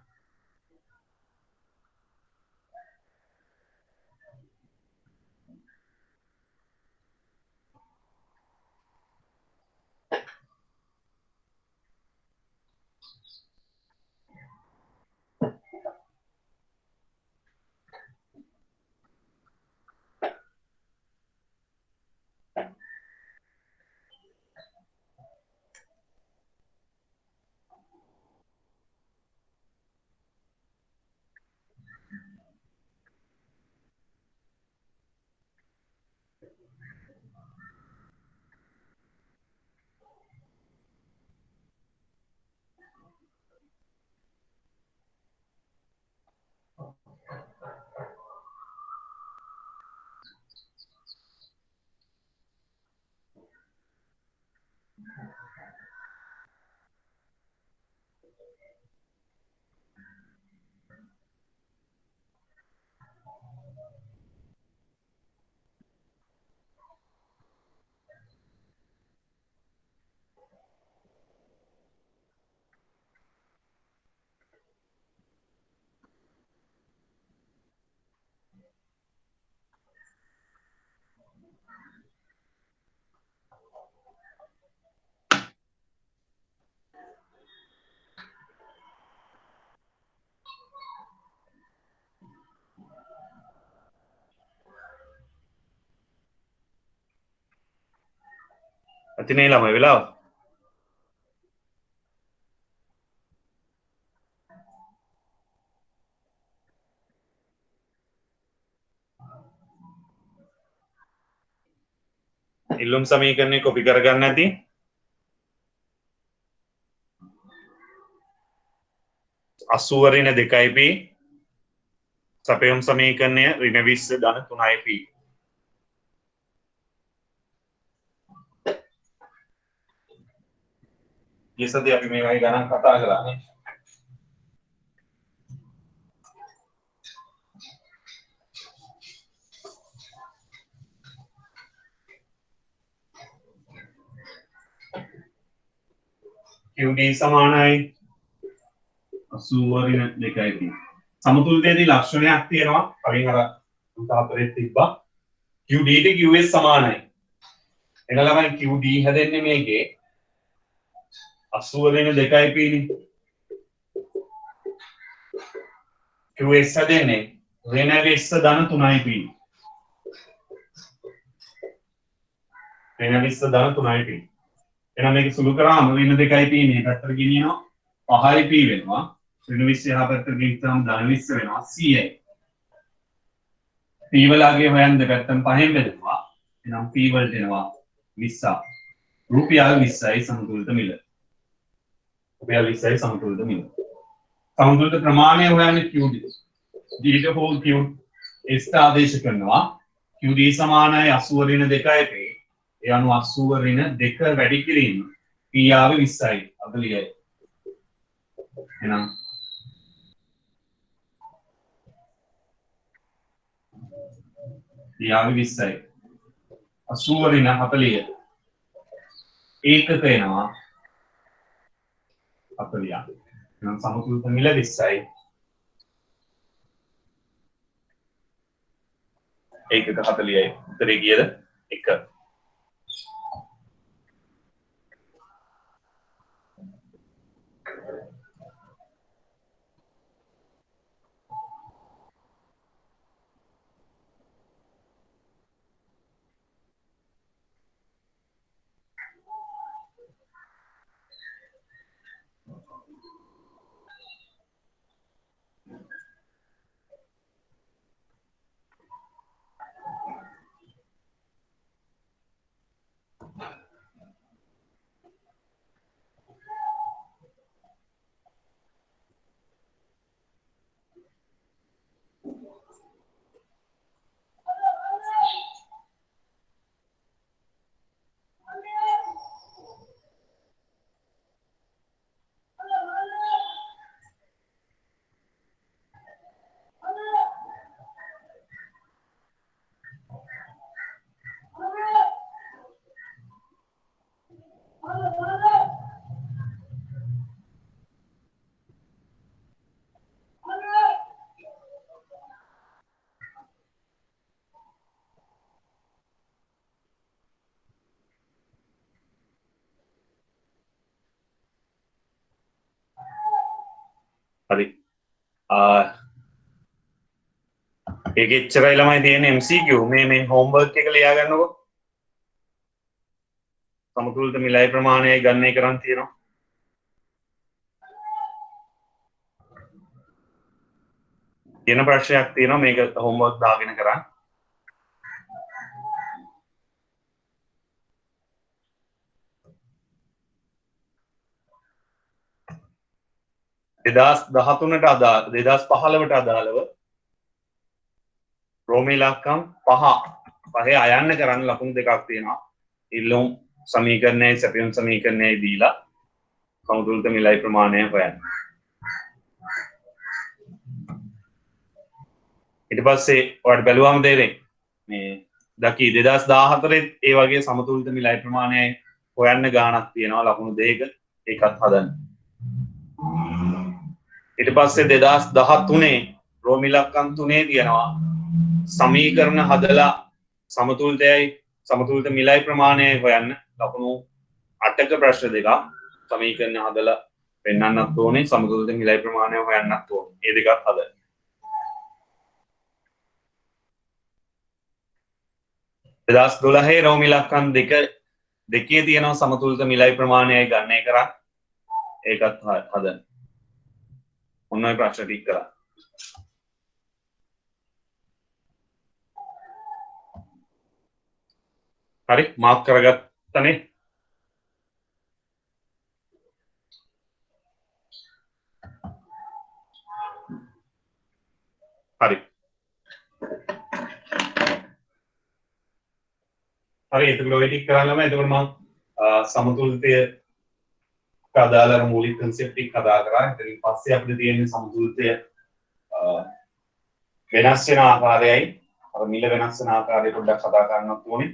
Speaker 1: අතිනේ ළමයි වෙලාව. ඉල්ලුම් සමීකරණය කොපි කරගන්න නැති අසුවරින 2p සපයුම් සමීකරණය ඍණ 20 ධන 3p. ඊසදී අපි මේ වගේ ගණන් කතා කරානේ. QD සමානයි 80 ඍණ 2p. සමතුලිතයේදී ලක්ෂණයක් තියෙනවා. කලින් අර උදාහරණයක් තිබ්බා. QD ට QS සමානයි. එන ළමයි QD හැදෙන්නේ මේකේ 80 ඍණ 2p නේ. QS හැදෙන්නේ ඍණ 20 ධන 3p. ඍණ 20 ධන 3p. එහෙනම් මේක සුළු කරාම ඍණ 2p මේ පැත්තට ගෙනියනවා 5p වෙනවා. ඍණ 20 එහා පැත්තට ගෙනිච්චාම ධන 20 වෙනවා 100යි. p වලගේ හොයන්න දෙපැත්තම 5න් බෙදනවා. එහෙනම් p වලට එනවා 20. රුපියල් 20යි සමතුලිත මිල. රුපියල් 20යි සමතුලිත මිල. සමතුලිත ප්‍රමාණය හොයන්නේ QD. D ට හෝල් Q S ආදේශ කරනවා. QD සමානයි 80 ඍණ 2p. ඒ අනුව 80 ඍණ 2 වැඩි කිරීම p ආවේ 20යි 40යි. එහෙනම් p ආවේ 20යි 80 ඍණ 40. ඒකක එනවා 40ක්. එහෙනම් සමතුලිත මිල 20යි. ඒකක 40යි. උත්තරේ කීයද? 1. හරි ඒක එච්චරයි ළමයි තියෙන MCQ මේ homework එක ලියා ගන්නකො සමතුලිත මිලයි ප්‍රමාණයයි ගණනය කරන් තියෙනවා තියෙන ප්‍රශ්නයක් තියෙනවා මේක homework දාගෙන කරන්න 2013ට අදාළ 2015ට අදාළව රෝමී ඉලක්කම් 5 අයන්න කරන්න ලකුණු දෙකක් තියෙනවා ඉල්ලුම් සමීකරණයයි සැපයුම් සමීකරණයයි දීලා සමතුලිත මිලයි ප්‍රමාණය හොයන්න ඊට පස්සේ ඔයාලට බැලුවාම තේරෙන්නේ මේ දකි 2014 ඒ වගේ සමතුලිත මිලයි ප්‍රමාණයයි හොයන්න ගාණක් තියෙනවා ලකුණු දෙකක ඒකත් හදන්න ඊට පස්සේ 2013 රෝමී ඉලක්කම් 3 තියෙනවා සමීකරණ හදලා සමතුලිත මිලයි ප්‍රමාණය හොයන්න ලකුණු 8ක ප්‍රශ්න දෙකක් සමීකරණ හදලා පෙන්වන්නත් ඕනේ සමතුලිත මිලයි ප්‍රමාණය හොයන්නත් ඕනේ. මේ දෙකත් හදන්න. 2012 රෝමී ඉලක්කම් දෙකේ තියෙනවා සමතුලිත මිලයි ප්‍රමාණයයි ගණනය කරා. ඒකත් හදන්න. ඔන්න ඔය ප්‍රශ්න ටික කරා. හරි මාක් කරගත්තනේ හරි එතකොට ඔය ටික කරාම එතකොට මම සමතුලිතය අදාළ මූලික concept ටික කතා කරා ඊට පස්සේ අපිට තියෙන සමතුලිතය වෙනස් වෙන ආකාරයයි අර මිල වෙනස් වෙන ආකාරය පොඩ්ඩක් කතා කරන්නත් ඕනේ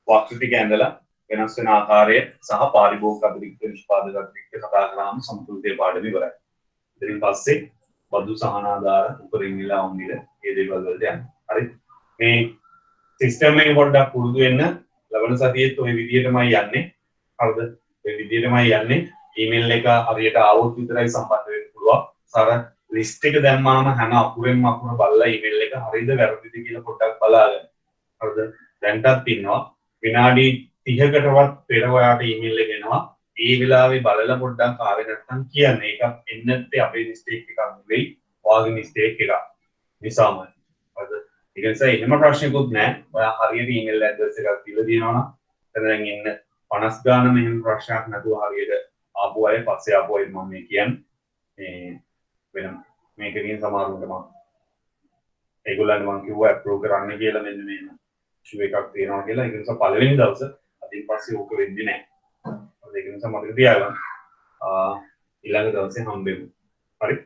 Speaker 1: වක්‍ර ටික ඇඳලා වෙනස් වෙන ආකාරය සහ පාරිභෝගික අතිරික්ත නිෂ්පාදක අතිරික්ත කතා කරාම සමතුලිතය පාඩම ඉවරයි. ඊට පස්සේ බදු සහනාධාර උපරිම මිල අවුල් මේ දේවල් වලට යන්න. හරි. මේ සිස්ටම් එක පොඩ්ඩක් පුරුදු වෙන්න ලබන සතියේත් ওই විදිහටමයි යන්නේ. හරිද? ওই විදිහටමයි යන්නේ. ඊමේල් එක හරියට ආවොත් විතරයි සම්බන්ධ වෙන්න පුළුවන්. සාර ලිස්ට් එක දැම්මාම හැම අකුරෙන්ම අකුර බලලා ඊමේල් එක හරියද වැරදිද කියලා පොඩ්ඩක් බලාගන්න. හරිද? දැන්ටත් ඉන්නවා විනාඩි 30කටවත් පෙර ඔයාට ඊමේල් එක එනවා. ඒ වෙලාවේ බලලා පොඩ්ඩක් ආවේ නැත්නම් කියන්න. ඒක එන්නත් අපේ මිස්ටේක් එකක් නෙවෙයි. ඔයාගේ මිස්ටේක් එකක්. නිසාම. හරිද? ඒක නිසා එහෙම ප්‍රශ්නකුත් නැහැ. ඔයා හරියට ඊමේල් ඇඩ්‍රස් එකක් දීලා දිනවනම් එතන දැන් ඉන්න 50 ගාන මෙහෙම ප්‍රශ්නයක් නැතුව හරියට ආපු අය පස්සේ ආපු අය මම මේ කියන්නේ වෙන මේකකින් සමාරුවට මම ඒගොල්ලන්ට මම කිව්වා අප්‍රූව් කරන්න කියලා මෙන්න මේ ඉෂුව එකක් තියෙනවා කියලා. ඒක නිසා පළවෙනි දවස අදින් පස්සේ ඕක වෙන්නේ නැහැ. ඒක නිසා මතක තියාගන්න. ඊළඟ දවසේ හම්බෙමු. හරි.